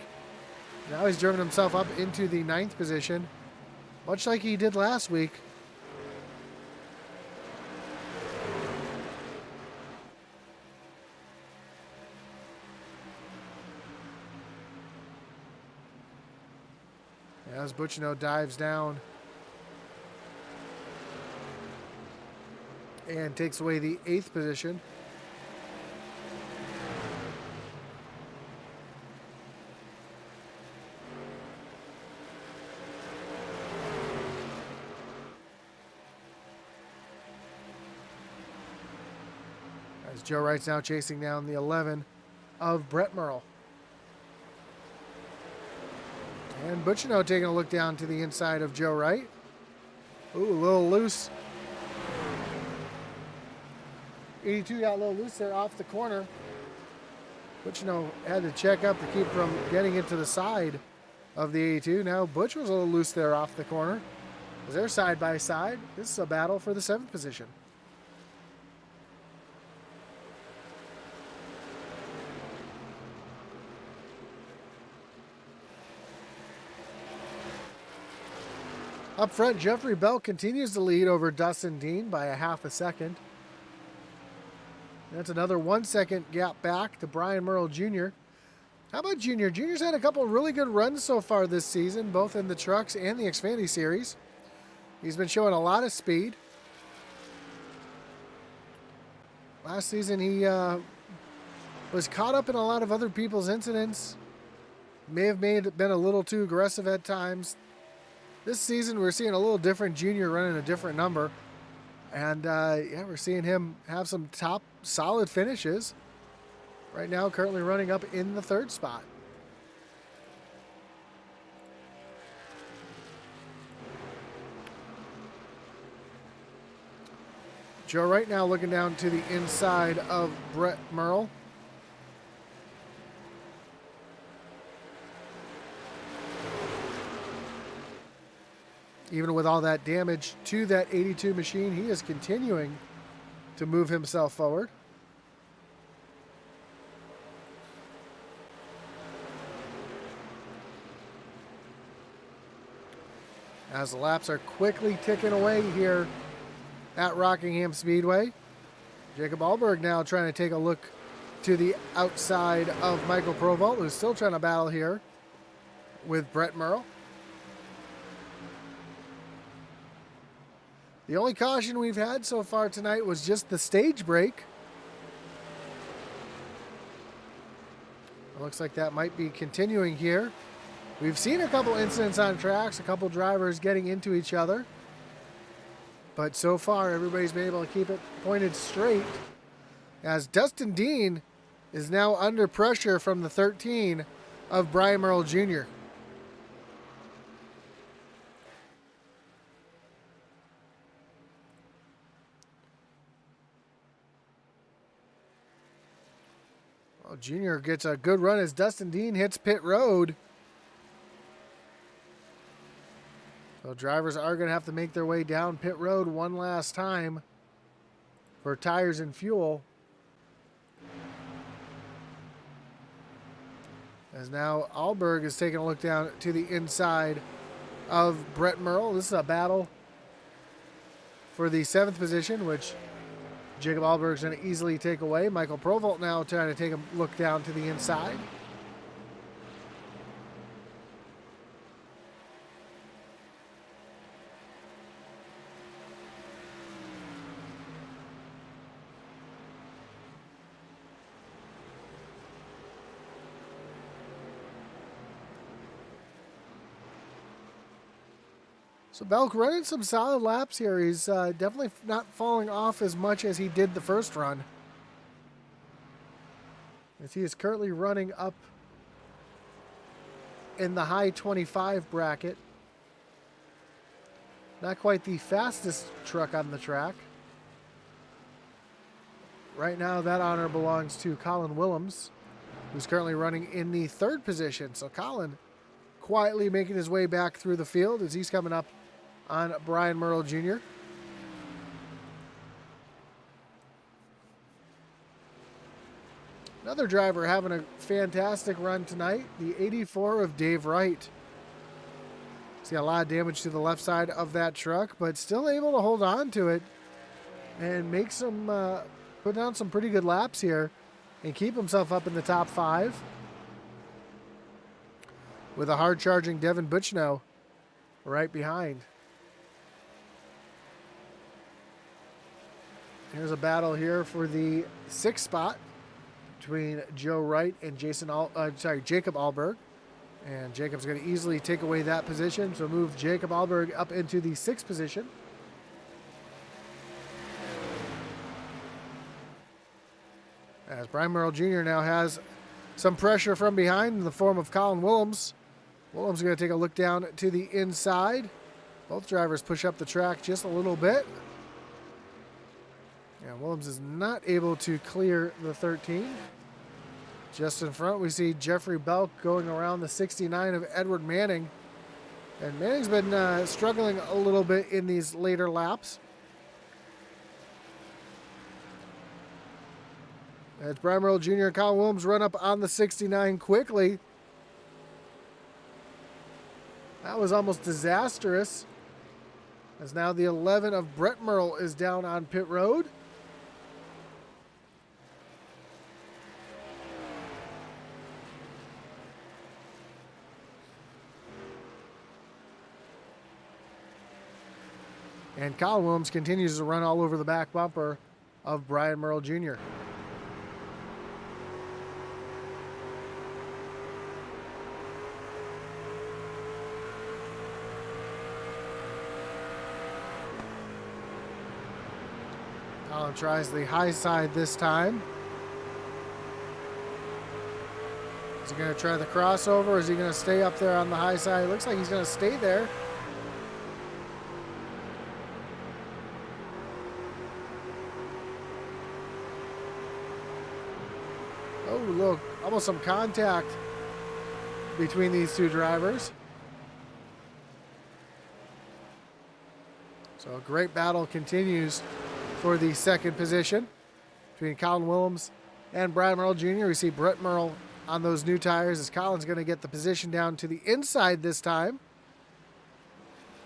Now he's driven himself up into the 9th position, much like he did last week. As Butchinow dives down and takes away the 8th position. As Joe Wright's now chasing down the 11 of Brett Merle. And Butchinow taking a look down to the inside of Joe Wright. Ooh, a little loose. 82 got a little loose there off the corner. Butchinow had to check up to keep from getting into the side of the 82. Now Butch was a little loose there off the corner. As they're side by side, this is a battle for the 7th position. Up front, Jeffrey Belk continues to lead over Dustin Dean by a half a second. That's another 1 second gap back to Brian Merle Jr. How about Junior? Junior's had a couple really good runs so far this season, both in the trucks and the Xfinity Series. He's been showing a lot of speed. Last season, he was caught up in a lot of other people's incidents may have been a little too aggressive at times. This season, we're seeing a little different junior running a different number. And, yeah, we're seeing him have some top solid finishes. Right now, currently running up in the 3rd spot. Joe right now looking down to the inside of Brett Merle. Even with all that damage to that 82 machine, he is continuing to move himself forward. As the laps are quickly ticking away here at Rockingham Speedway. Jacob Alberg now trying to take a look to the outside of Michael Provolt, who's still trying to battle here with Brett Merle. The only caution we've had so far tonight was just the stage break. It looks like that might be continuing here. We've seen a couple incidents on tracks, a couple drivers getting into each other. But so far, everybody's been able to keep it pointed straight. As Dustin Dean is now under pressure from the 13 of Brian Merle Jr. Well, Jr. gets a good run as Dustin Dean hits pit road. So drivers are going to have to make their way down pit road one last time for tires and fuel. As now Alberg is taking a look down to the inside of Brett Merle. This is a battle for the 7th position, which Jacob Alberg is going to easily take away. Michael Provolt now trying to take a look down to the inside. So Belk running some solid laps here. He's definitely not falling off as much as he did the first run. As he is currently running up in the high 25 bracket. Not quite the fastest truck on the track. Right now that honor belongs to Colin Willems, who's currently running in the 3rd position. So Colin quietly making his way back through the field as he's coming up on Brian Merle Jr. Another driver having a fantastic run tonight, the 84 of Dave Wright. See a lot of damage to the left side of that truck, but still able to hold on to it and make some, put down some pretty good laps here and keep himself up in the top 5. With a hard-charging Devin Butchno right behind. Here's a battle here for the 6th spot between Joe Wright and Jacob Alberg. And Jacob's going to easily take away that position, so move Jacob Alberg up into the 6th position. As Brian Merle Jr. now has some pressure from behind in the form of Colin Willems. Willems is going to take a look down to the inside. Both drivers push up the track just a little bit. And Willems is not able to clear the 13. Just in front, we see Jeffrey Belk going around the 69 of Edward Manning. And Manning's been struggling a little bit in these later laps. As Brian Merle Jr. and Colin Willems run up on the 69 quickly. That was almost disastrous. As now the 11 of Brett Merle is down on pit road. And Colin Willems continues to run all over the back bumper of Brian Merle Jr. Colin tries the high side this time. Is he going to try the crossover, or is he going to stay up there on the high side? It looks like he's going to stay there. Oh, look, almost some contact between these two drivers. So a great battle continues for the second position between Colin Willems and Brian Merle Jr. We see Brett Merle on those new tires as Colin's going to get the position down to the inside this time.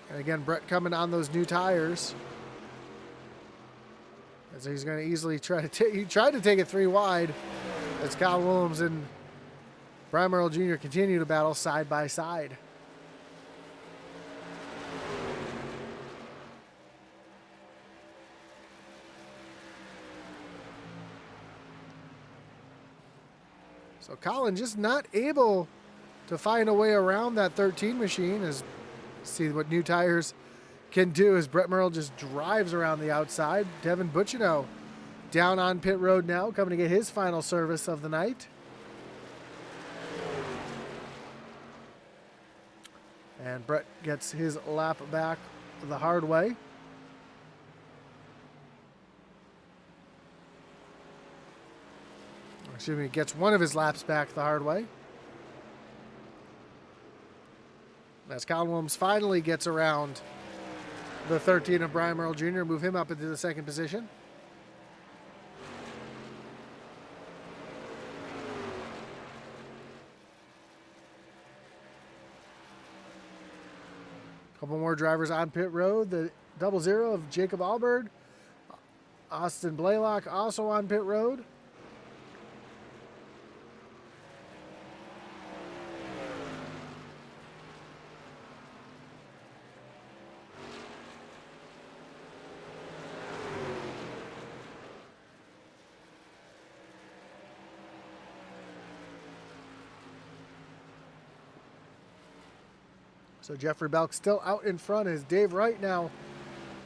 And again, Brett coming on those new tires. As he's going to easily try to take, he tried to take it 3 wide as Colin Willems and Brian Merle Jr. continue to battle side by side. So Colin just not able to find a way around that 13 machine. As see what new tires can do as Brett Merle just drives around the outside. Devin Bucciano down on pit road now, coming to get his final service of the night. And Brett gets his lap back the hard way. Excuse me, gets one of his laps back the hard way. As Colin Willems finally gets around the 13 of Brian Merle Jr., move him up into the second position. A couple more drivers on pit road. The 00 of Jacob Albert. Austin Blaylock also on pit road. So Jeffrey Belk still out in front as Dave Wright now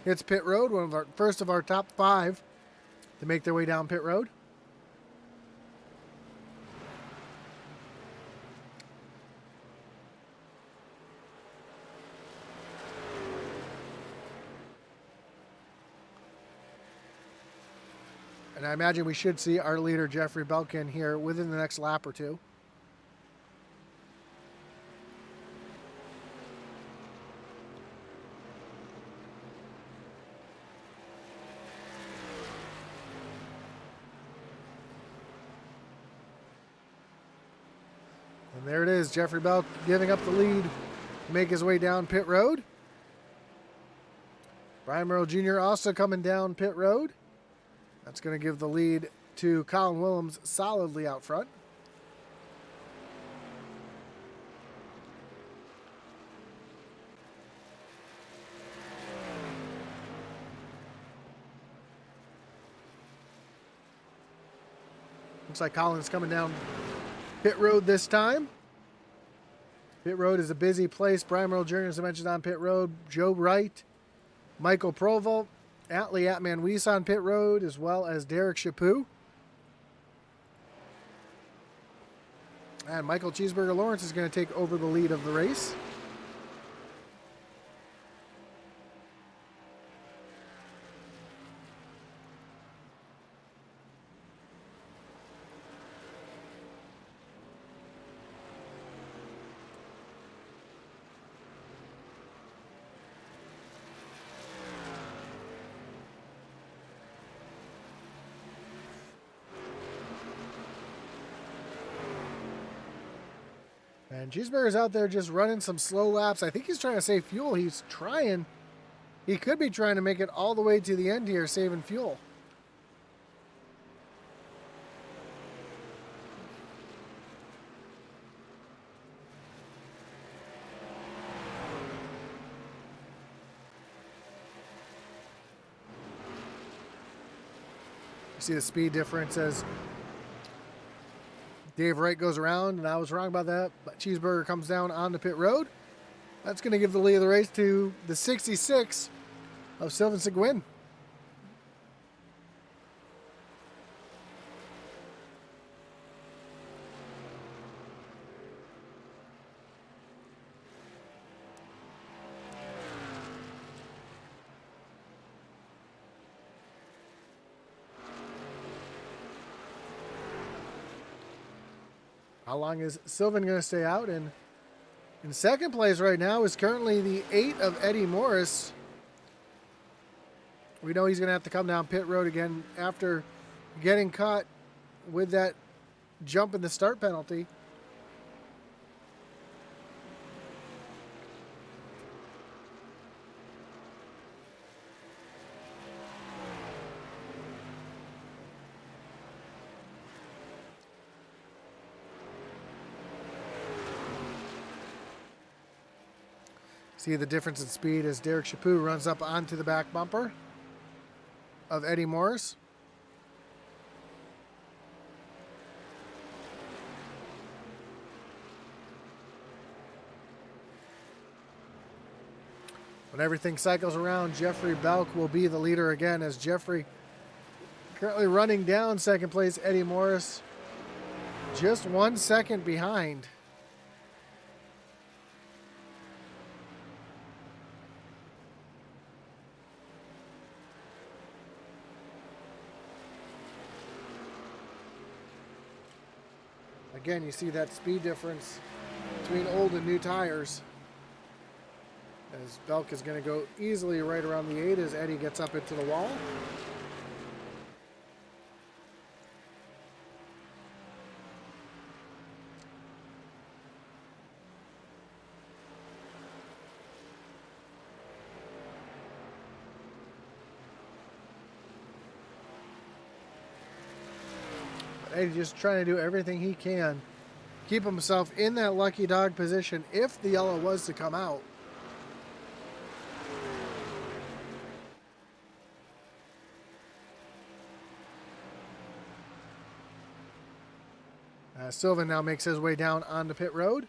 hits pit road, one of our first of our top 5 to make their way down pit road. And I imagine we should see our leader Jeffrey Belk in here within the next lap or two. And there it is, Jeffrey Belk giving up the lead to make his way down pit road. Brian Merle Jr. also coming down pit road. That's going to give the lead to Colin Willems solidly out front. Looks like Colin's coming down pit road this time. Pit road is a busy place. Brian Merle Jr., as I mentioned, on pit road. Joe Wright, Michael Provo, Atlee Atman Weiss on pit road, as well as Derek Chaput. And Michael Cheeseburger Lawrence is going to take over the lead of the race. And Cheeseburger's out there just running some slow laps. I think he's trying to save fuel. He's trying. He could be trying to make it all the way to the end here, saving fuel. You see the speed difference as Dave Wright goes around, and I was wrong about that, but Cheeseburger comes down on the pit road. That's going to give the lead of the race to the 66 of Sylvain Seguin. How long is Sylvan going to stay out? And in second place right now is currently the 8 of Eddie Morris. We know he's going to have to come down pit road again after getting caught with that jump in the start penalty. See the difference in speed as Derek Chaput runs up onto the back bumper of Eddie Morris. When everything cycles around, Jeffrey Belk will be the leader again, as Jeffrey currently running down second place Eddie Morris, just 1 second behind. Again, you see that speed difference between old and new tires. As Belk is going to go easily right around the 8 as Eddie gets up into the wall. Eddie just trying to do everything he can, keep himself in that lucky dog position if the yellow was to come out. Sylvan now makes his way down onto pit road.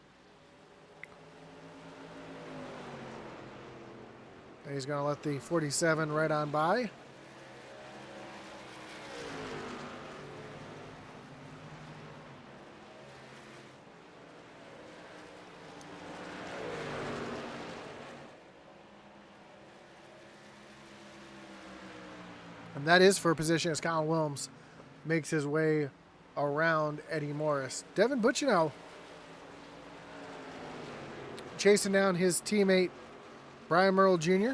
And he's going to let the 47 right on by. And that is for position as Colin Wilms makes his way around Eddie Morris. Devin Buccino chasing down his teammate Brian Merle Jr.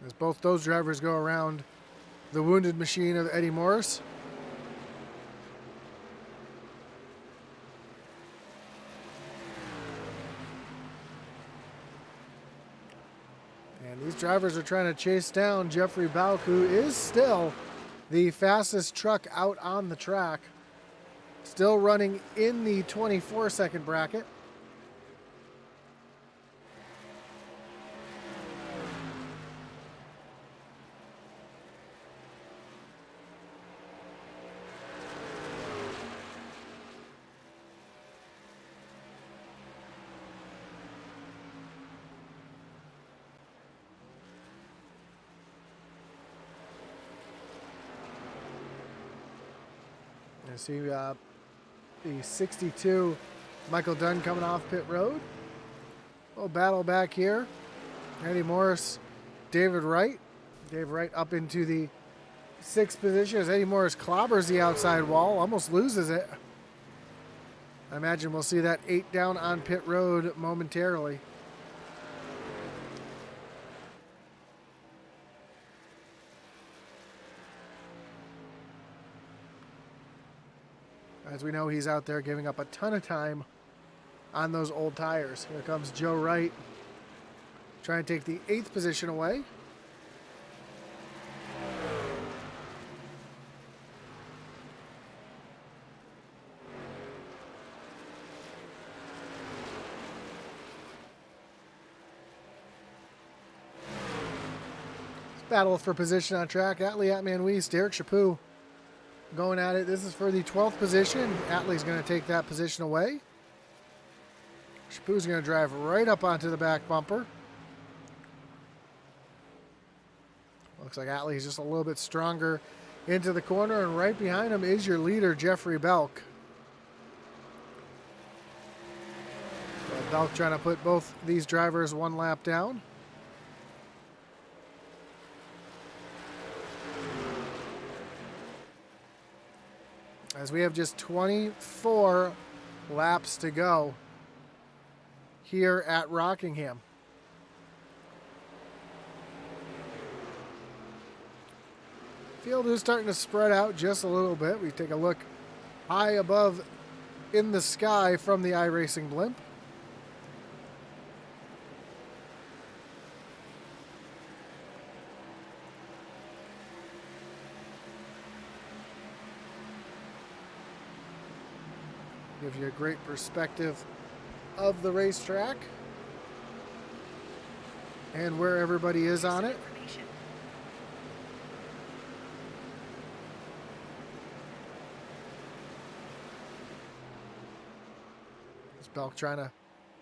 As both those drivers go around the wounded machine of Eddie Morris. And these drivers are trying to chase down Jeffrey Belk, who is still the fastest truck out on the track. Still running in the 24-second bracket. You see the 62 Michael Dunn coming off pit road. A little battle back here. Eddie Morris, David Wright. Dave Wright up into the 6th position as Eddie Morris clobbers the outside wall, almost loses it. I imagine we'll see that 8 down on pit road momentarily. As we know, he's out there giving up a ton of time on those old tires. Here comes Joe Wright trying to take the 8th position away. Battle for position on track. Atlee Atman-Weiss, Derek Chaput going at it. This is for the 12th position. Atlee's going to take that position away. Chaput's going to drive right up onto the back bumper. Looks like Atlee's just a little bit stronger into the corner, and right behind him is your leader, Jeffrey Belk. Belk trying to put both these drivers one lap down. As we have just 24 laps to go here at Rockingham. Field is starting to spread out just a little bit. We take a look high above in the sky from the iRacing blimp. Gives you a great perspective of the racetrack and where everybody is on it. Belk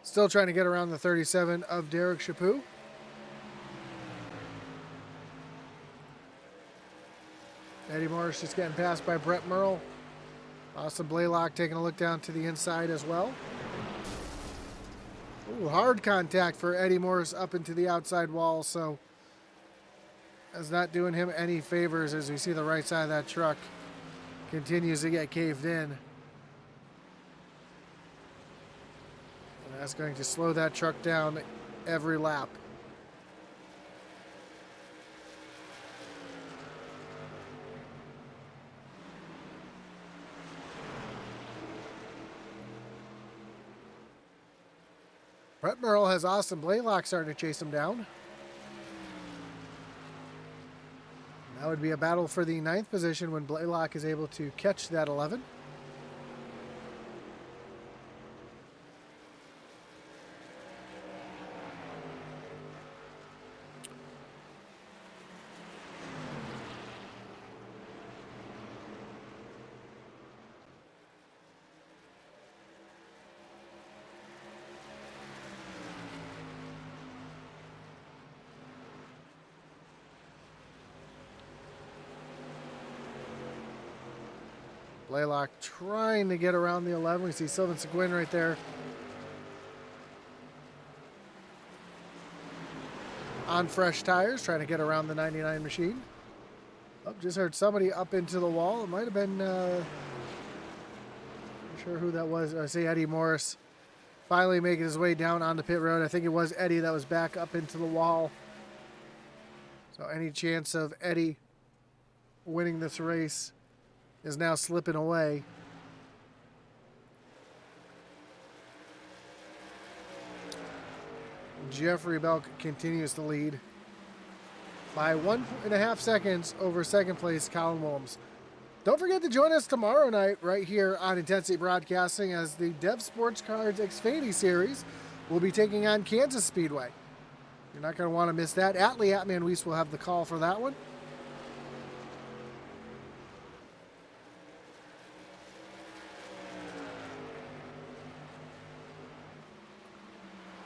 still trying to get around the 37 of Derek Chaput. Eddie Morris just getting passed by Brett Merle. Austin Blaylock taking a look down to the inside as well. Ooh, hard contact for Eddie Morris up into the outside wall, so that's not doing him any favors as we see the right side of that truck continues to get caved in. And that's going to slow that truck down every lap. Brett Merle has Austin Blaylock starting to chase him down. That would be a battle for the 9th position when Blaylock is able to catch that 11. Blaylock trying to get around the 11. We see Sylvain Seguin right there on fresh tires, trying to get around the 99 machine. Oh, just heard somebody up into the wall. It might have been, not sure who that was. I see Eddie Morris finally making his way down onto pit road. I think it was Eddie that was back up into the wall. So any chance of Eddie winning this race is now slipping away. Jeffrey Belk continues to lead by 1.5 seconds over second place Colin Williams. Don't forget to join us tomorrow night right here on Intensity Broadcasting as the Dev Sports Cards Xfinity Series will be taking on Kansas Speedway. You're not going to want to miss that. Atlee Atman Weiss will have the call for that one.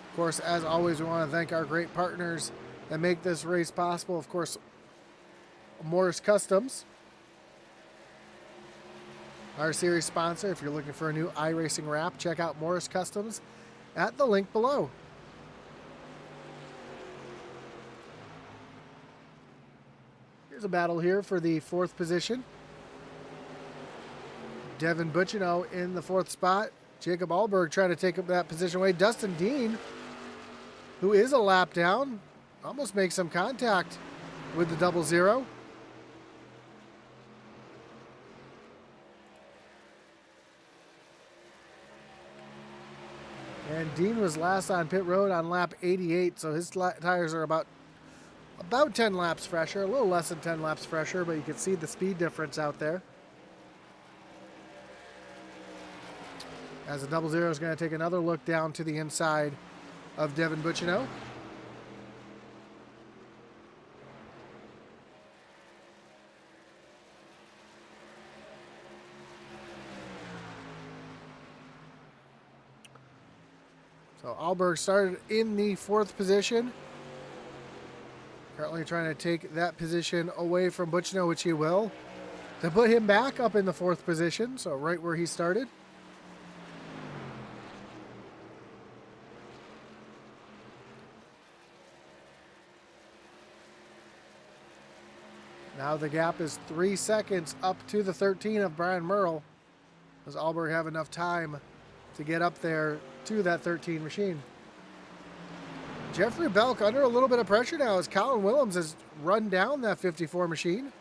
Of course, as always, we want to thank our great partners that make this race possible. Of course, Morris Customs, our series sponsor. If you're looking for a new iRacing wrap, check out Morris Customs at the link below. Here's a battle here for the 4th position. Devin Bucciano in the 4th spot. Jacob Alberg trying to take up that position away. Dustin Dean, who is a lap down, almost makes some contact with the 00. And Dean was last on pit road on lap 88, so his tires are about 10 laps fresher, a little less than 10 laps fresher, but you can see the speed difference out there. As the 00 is going to take another look down to the inside of Devin Bucciano. So Alberg started in the 4th position. Currently trying to take that position away from Bucciano, which he will, to put him back up in the 4th position, so right where he started. Now the gap is 3 seconds up to the 13 of Brian Merle. Does Allberg have enough time to get up there to that 13 machine? Jeffrey Belk under a little bit of pressure now as Colin Willems has run down that 54 machine.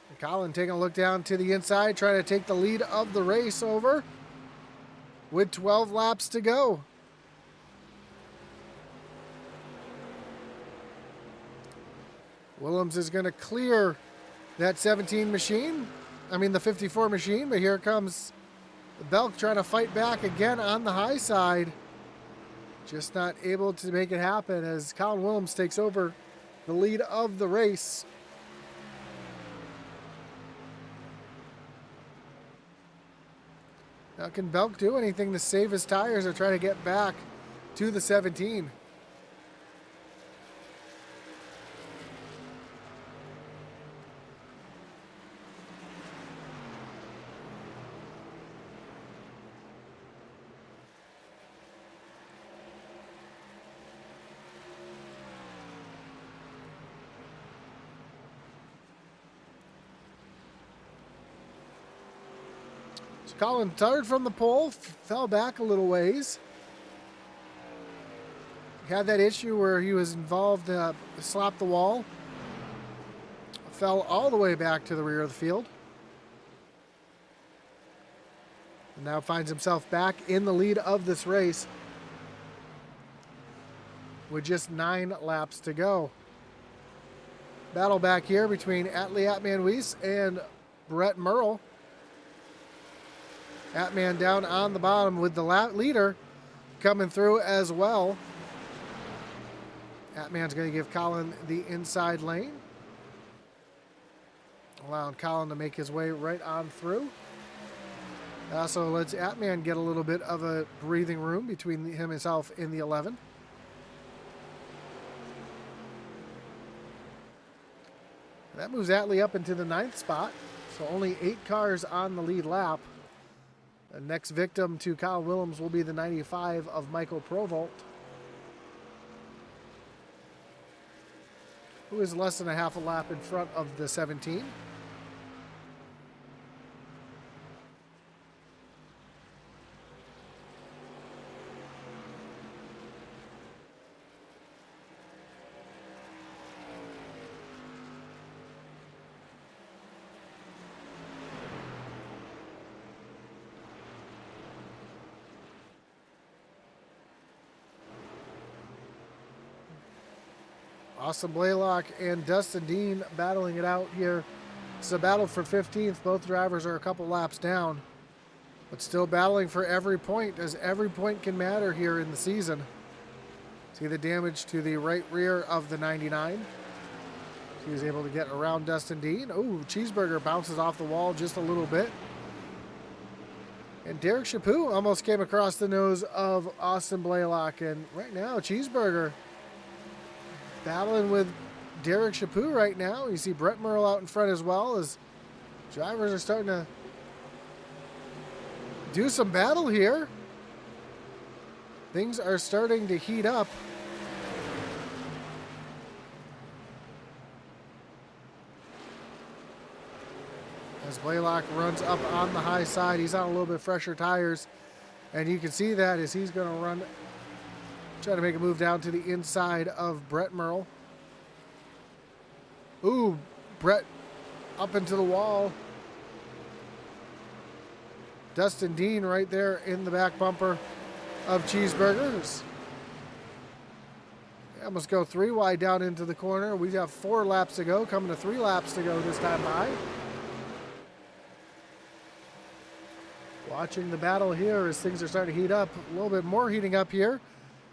And Colin taking a look down to the inside, trying to take the lead of the race over with 12 laps to go. Willems is going to clear that 17 machine. The 54 machine, but here comes Belk trying to fight back again on the high side. Just not able to make it happen as Colin Willems takes over the lead of the race. Now, can Belk do anything to save his tires or try to get back to the 17? Colin started from the pole, fell back a little ways. Had that issue where he was involved, slapped the wall. Fell all the way back to the rear of the field. And now finds himself back in the lead of this race with just 9 laps to go. Battle back here between Atlee Atman-Weiss and Brett Merle. Atman down on the bottom with the leader coming through as well. Atman's going to give Colin the inside lane, allowing Colin to make his way right on through. Also lets Atman get a little bit of a breathing room between himself and the 11. That moves Atlee up into the 9th spot, so only 8 cars on the lead lap. The next victim to Kyle Willems will be the 95 of Michael Provolt, who is less than a half a lap in front of the 17. Austin Blaylock and Dustin Dean battling it out here. It's a battle for 15th. Both drivers are a couple laps down, but still battling for every point, as every point can matter here in the season. See the damage to the right rear of the 99. He was able to get around Dustin Dean. Oh, Cheeseburger bounces off the wall just a little bit. And Derek Chaput almost came across the nose of Austin Blaylock. And right now, Cheeseburger battling with Derek Chaput right now. You see Brett Merle out in front as well, as drivers are starting to do some battle here. Things are starting to heat up. As Blaylock runs up on the high side, he's on a little bit fresher tires, and you can see that as he's going to run, try to make a move down to the inside of Brett Merle. Ooh, Brett up into the wall. Dustin Dean right there in the back bumper of Cheeseburgers. They almost go 3 wide down into the corner. We have 4 laps to go, coming to 3 laps to go this time by. Watching the battle here as things are starting to heat up. A little bit more heating up here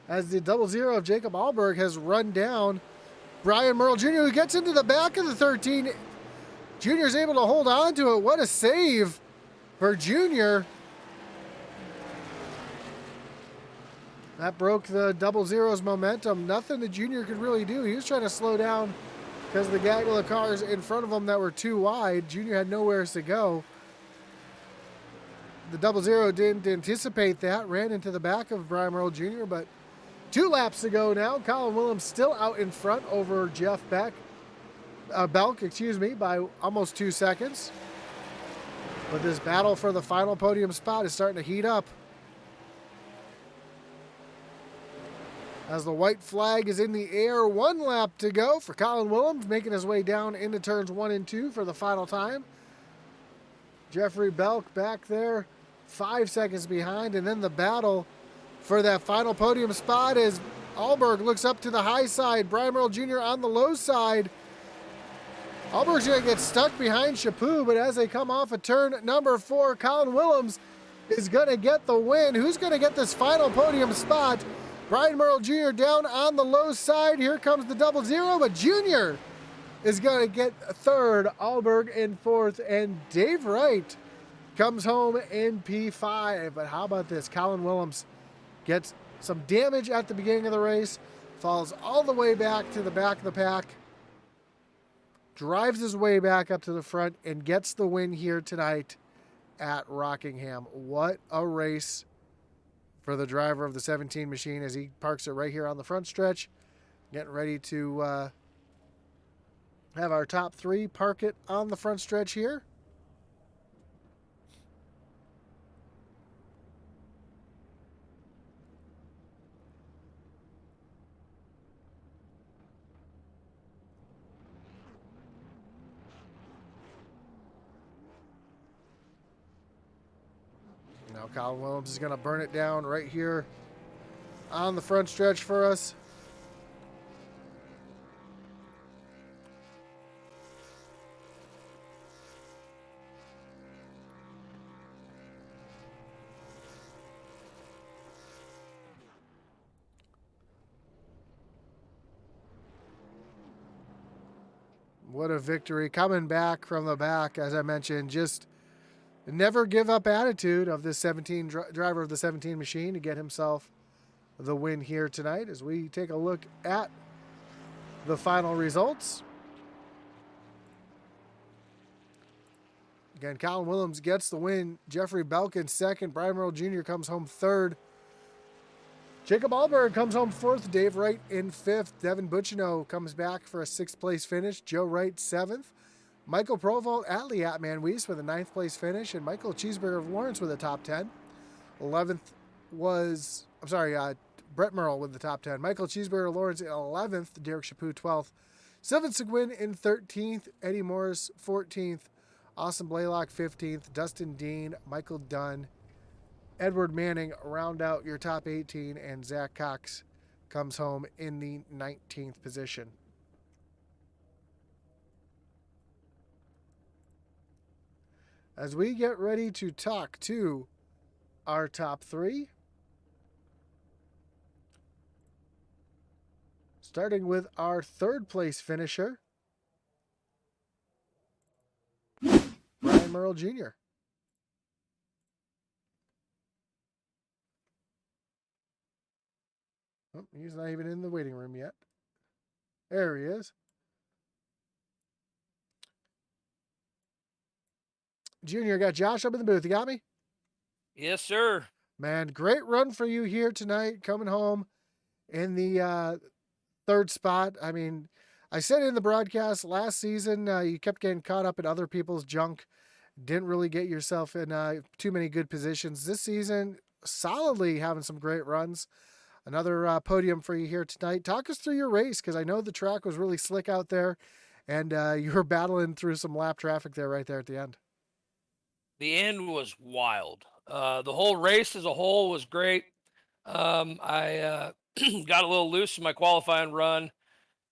as the 00 of Jacob Allberg has run down Brian Merle Jr., who gets into the back of the 13. Jr. is able to hold on to it. What a save for Jr. That broke the 00's momentum. Nothing the Jr. could really do. He was trying to slow down because of the gaggle of cars in front of him that were too wide. Jr. had nowhere to go. The 00 didn't anticipate that, ran into the back of Brian Merle Jr., but 2 laps to go now. Colin Willems still out in front over Jeff Beck. Belk, excuse me, by almost 2 seconds. But this battle for the final podium spot is starting to heat up. As the white flag is in the air, 1 lap to go for Colin Willems, making his way down into turns 1 and 2 for the final time. Jeffrey Belk back there, 5 seconds behind, and then the battle for that final podium spot as Alberg looks up to the high side, Brian Merle Jr. on the low side. Alberg's going to get stuck behind Chaput, but as they come off of turn number 4, Colin Willems is going to get the win. Who's going to get this final podium spot? Brian Merle Jr. down on the low side. Here comes the 00, but Jr. is going to get third, Alberg in fourth, and Dave Wright comes home in P5. But how about this? Colin Willems gets some damage at the beginning of the race, falls all the way back to the back of the pack, drives his way back up to the front, and gets the win here tonight at Rockingham. What a race for the driver of the 17 machine as he parks it right here on the front stretch, getting ready to have our top 3 park it on the front stretch here. Now Colin Willems is going to burn it down right here on the front stretch for us. What a victory. Coming back from the back, as I mentioned, just never give up attitude of this driver of the 17 machine to get himself the win here tonight as we take a look at the final results. Again, Colin Willems gets the win. Jeffrey Belk in second. Brian Merle Jr. comes home third. Jacob Alberg comes home fourth. Dave Wright in fifth. Devin Buccino comes back for a 6th place finish. Joe Wright 7th. Michael Provolt at Liatman Weiss with a 9th place finish, and Michael Cheeseburger of Lawrence with a top 10. 11th was, Brett Merle with the top 10. Michael Cheeseburger of Lawrence in 11th. Derek Chaput 12th. Sylvan Seguin in 13th. Eddie Morris 14th. Austin Blaylock 15th. Dustin Dean, Michael Dunn, Edward Manning round out your top 18, and Zach Cox comes home in the 19th position. As we get ready to talk to our top 3, starting with our 3rd place finisher, Brian Merle Jr. Oh, he's not even in the waiting room yet. There he is. Junior, got Josh up in the booth. You got me? Yes, sir. Man, great run for you here tonight, coming home in the 3rd spot. I mean, I said in the broadcast last season, you kept getting caught up in other people's junk. Didn't really get yourself in too many good positions. This season, solidly having some great runs. Another podium for you here tonight. Talk us through your race, because I know the track was really slick out there, and you were battling through some lap traffic there right there at the end. The end was wild. The whole race as a whole was great. I got a little loose in my qualifying run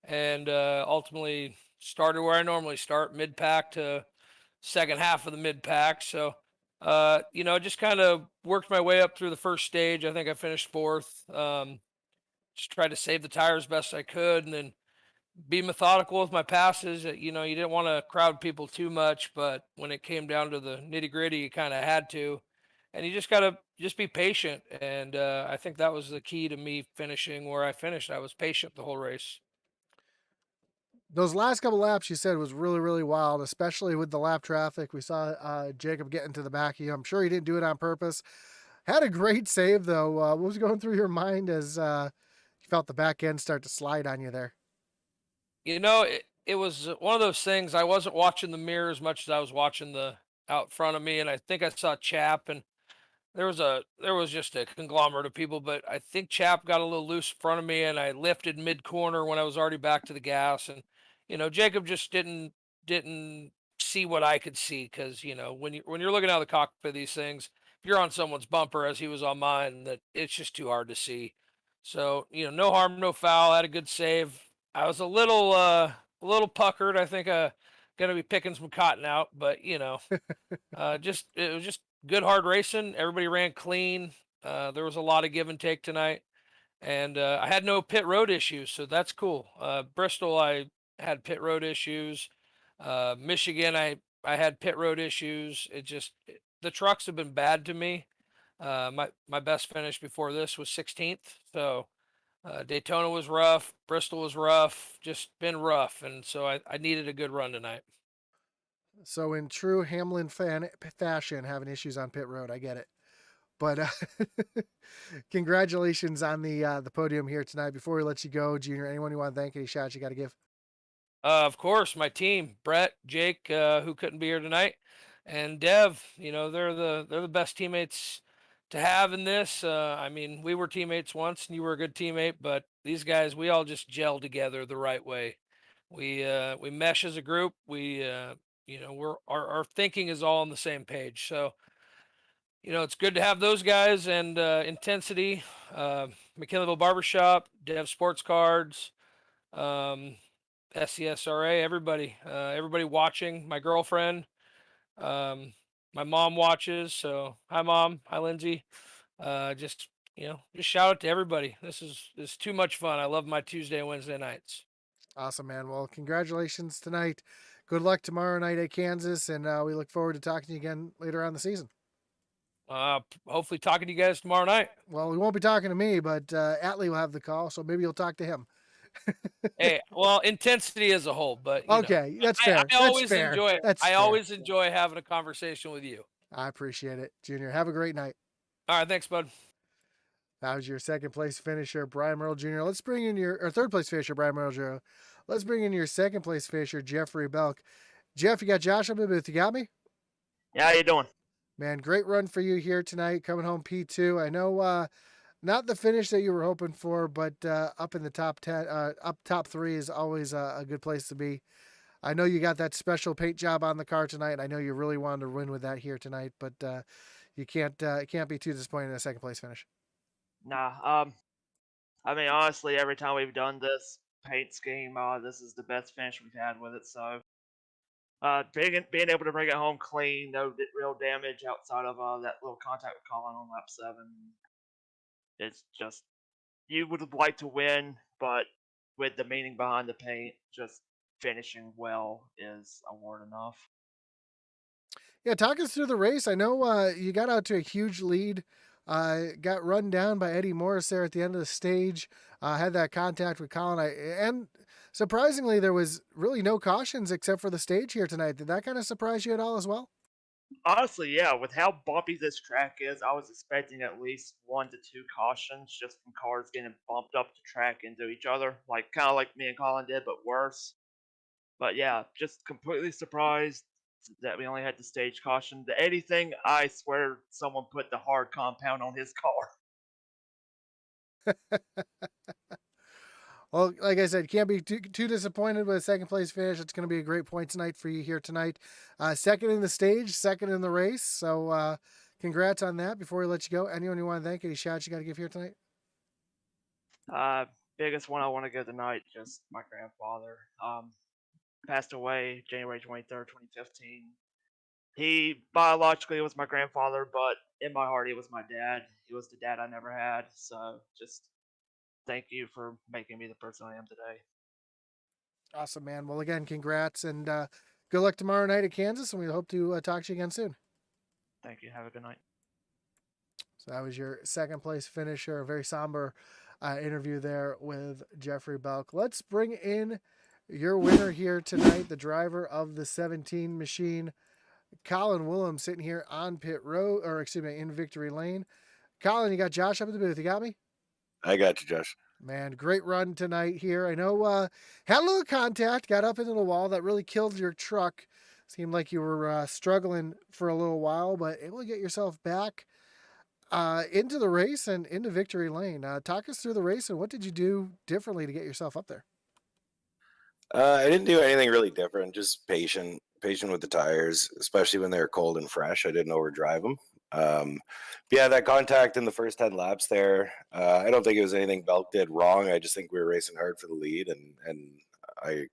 and ultimately started where I normally start, mid-pack to second half of the mid-pack. So, just kind of worked my way up through the first stage. I think I finished 4th. Just tried to save the tires best I could, and then be methodical with my passes. You didn't want to crowd people too much, but when it came down to the nitty gritty, you kind of had to, and you just got to be patient. And I think that was the key to me finishing where I finished. I was patient the whole race. Those last couple laps you said was really, really wild, especially with the lap traffic. We saw Jacob getting to the back of you. I'm sure he didn't do it on purpose. Had a great save, though. What was going through your mind as you felt the back end start to slide on you there? it was one of those things. I wasn't watching the mirror as much as I was watching the out front of me, and I think I saw Chap, and there was just a conglomerate of people, but I think Chap got a little loose in front of me, and I lifted mid corner when I was already back to the gas, and Jacob just didn't see what I could see, because when you're looking out of the cockpit of these things, if you're on someone's bumper as he was on mine, that it's just too hard to see. So no harm, no foul. I had a good save. I was a little puckered. I think gonna be picking some cotton out, but just it was just good hard racing. Everybody ran clean. There was a lot of give and take tonight, and I had no pit road issues, so that's cool. Bristol, I had pit road issues. Michigan, I had pit road issues. The trucks have been bad to me. My best finish before this was 16th, so Daytona was rough. Bristol was rough. Just been rough, and so I needed a good run tonight. So in true Hamlin fashion, having issues on pit road, I get it. But congratulations on the podium here tonight. Before we let you go, Junior, anyone you want to thank, any shots you got to give? Of course, my team, Brett, Jake, who couldn't be here tonight, and Dev. They're the best teammates to have in this. I mean, we were teammates once, and you were a good teammate, but these guys, we all just gel together the right way. We mesh as a group. Our thinking is all on the same page. So it's good to have those guys, and Intensity, McKinleyville Barbershop, Dev Sports Cards. SCSRA, everybody watching. My girlfriend, my mom watches. So hi, mom. Hi, Lindsay. Just shout out to everybody. This is too much fun. I love my Tuesday and Wednesday nights. Awesome, man. Well, congratulations tonight. Good luck tomorrow night at Kansas, and we look forward to talking to you again later on the season. Hopefully talking to you guys tomorrow night. Well, we won't be talking to me, but Atlee will have the call, so maybe you'll talk to him. Hey, well, Intensity as a whole, but okay, that's fair. I always fair. enjoy. That's I fair. always enjoy having a conversation with you. I appreciate it, Junior. Have a great night. All right, thanks, bud. That was your second place finisher, Brian Merle Jr. Let's bring in your third place finisher, Brian Merle Jr. Let's bring in your second place finisher, Jeffrey Belk. Jeff, you got Josh up in the booth. You got me? Yeah, how you doing? Man, great run for you here tonight, coming home P2. I know not the finish that you were hoping for, but up in the top 10, up top 3 is always a good place to be. I know you got that special paint job on the car tonight. I know you really wanted to win with that here tonight, but you can't be too disappointed in a second place finish. Nah, I mean, honestly, every time we've done this paint scheme, this is the best finish we've had with it. So, being able to bring it home clean, no real damage outside of that little contact with Colin on lap 7. It's just, you would like to win, but with the meaning behind the paint, just finishing well is award enough. Yeah, talk us through the race. I know you got out to a huge lead. Got run down by Eddie Morris there at the end of the stage. Had that contact with Colin. And surprisingly, there was really no cautions except for the stage here tonight. Did that kind of surprise you at all as well? Honestly, yeah. With how bumpy this track is, I was expecting at least 1 to 2 cautions just from cars getting bumped up the track into each other, kind of like me and Colin did, but worse. But yeah, just completely surprised that we only had the stage caution. The Eddie thing, I swear someone put the hard compound on his car. Well, like I said, can't be too disappointed with a second place finish. It's going to be a great point tonight for you here tonight. Second in the stage, second in the race. So congrats on that. Before we let you go, anyone you want to thank, any shots you got to give here tonight? Biggest one I want to give tonight, just my grandfather. Passed away January 23rd, 2015. He biologically was my grandfather, but in my heart, he was my dad. He was the dad I never had. So just thank you for making me the person I am today. Awesome, man. Well, again, congrats, and good luck tomorrow night at Kansas, and we hope to talk to you again soon. Thank you. Have a good night. So that was your second place finisher. A very somber interview there with Jeffrey Belk. Let's bring in your winner here tonight, the driver of the 17 machine, Colin Willem, sitting here on pit road, or excuse me, in victory lane. Colin, you got Josh up in the booth. You got me? I got you, Josh. Man, great run tonight here. I know had a little contact, got up into the wall. That really killed your truck. Seemed like you were struggling for a little while, but able to get yourself back into the race and into victory lane. Talk us through the race and what did you do differently to get yourself up there? I didn't do anything really different. Just patient with the tires, especially when they were cold and fresh. I didn't overdrive them. But yeah, that contact in the first 10 laps there. I don't think it was anything Belk did wrong. I just think we were racing hard for the lead, and I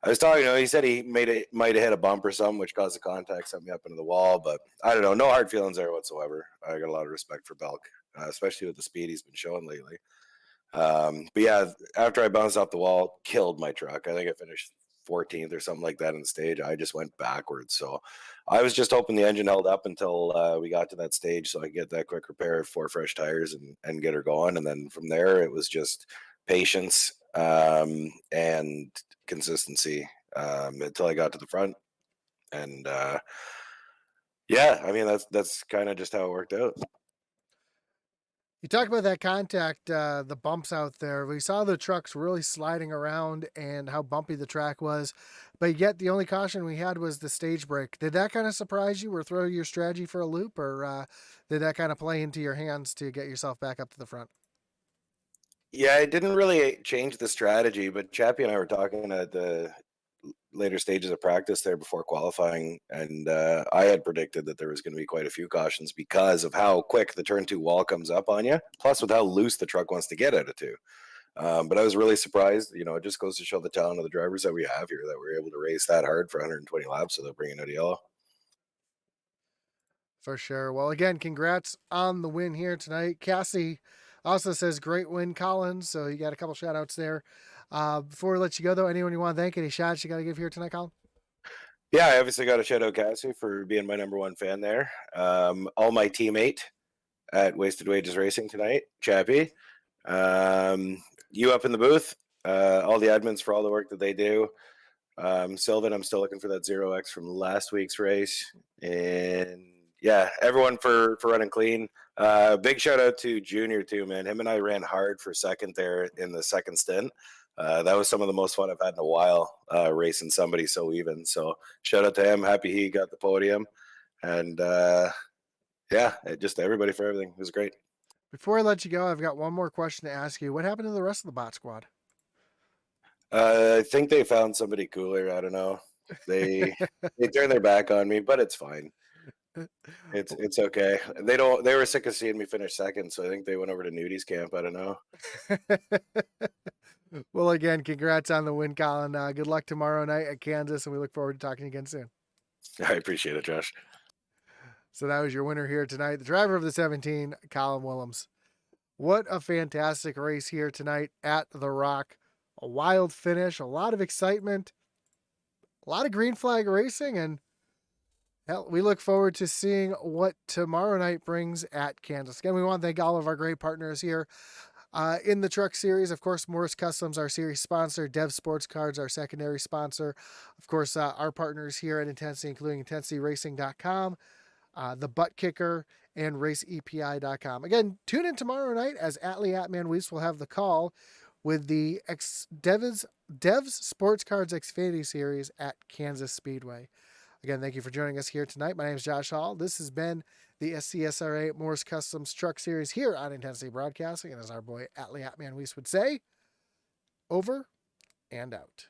was talking to him. He said he might have hit a bump or something, which caused the contact, sent me up into the wall. But I don't know. No hard feelings there whatsoever. I got a lot of respect for Belk, especially with the speed he's been showing lately. But yeah, after I bounced off the wall, killed my truck. I think I finished 14th or something like that in the stage. I just went backwards. So I was just hoping the engine held up until we got to that stage so I could get that quick repair of 4 fresh tires and get her going. And then from there, it was just patience and consistency until I got to the front. And yeah, I mean, that's kind of just how it worked out. You talk about that contact, the bumps out there. We saw the trucks really sliding around and how bumpy the track was, but yet the only caution we had was the stage brake. Did that kind of surprise you or throw your strategy for a loop, or did that kind of play into your hands to get yourself back up to the front? Yeah, it didn't really change the strategy, but Chappie and I were talking at the later stages of practice there before qualifying, and I had predicted that there was going to be quite a few cautions because of how quick the turn 2 wall comes up on you, plus with how loose the truck wants to get out of 2. But I was really surprised. You know, it just goes to show the talent of the drivers that we have here, that we're able to race that hard for 120 laps without bringing out a yellow. For sure. Well, again, congrats on the win here tonight. Cassie also says great win, Collins. So you got a couple shout outs there. Before we let you go, though, anyone you want to thank, any shots you got to give here tonight, Colin? Yeah, I obviously got to shout out Cassie for being my #1 fan there. All my teammate at Wasted Wages Racing tonight, Chappie. You up in the booth, all the admins for all the work that they do. Sylvan, I'm still looking for that 0x from last week's race. And yeah, everyone for running clean. Big shout out to Junior too, man. Him and I ran hard for second there in the second stint. That was some of the most fun I've had in a while, racing somebody so even. So shout out to him. Happy he got the podium. And yeah, just everybody for everything. It was great. Before I let you go, I've got one more question to ask you. What happened to the rest of the bot squad? I think they found somebody cooler. I don't know. They turned their back on me, but it's fine. It's okay. They were sick of seeing me finish second, so I think they went over to Nudie's camp. I don't know. Well, again, congrats on the win, Colin. Good luck tomorrow night at Kansas, and we look forward to talking again soon. I appreciate it, Josh. So that was your winner here tonight, the driver of the 17, Colin Willems. What a fantastic race here tonight at the Rock. A wild finish, a lot of excitement, a lot of green flag racing, and hell, we look forward to seeing what tomorrow night brings at Kansas. Again, we want to thank all of our great partners here in the Truck Series. Of course, Morris Customs, our series sponsor. Dev Sports Cards, our secondary sponsor. Of course, our partners here at Intensity, including IntensityRacing.com, The Butt Kicker, and RaceEPI.com. Again, tune in tomorrow night as Atlee Atman Weiss will have the call with the Devs Sports Cards Xfinity Series at Kansas Speedway. Again, thank you for joining us here tonight. My name is Josh Hall. This has been the SCSRA Morris Customs Truck Series here on Intensity Broadcasting. And as our boy Atlee Atman Weiss would say, over and out.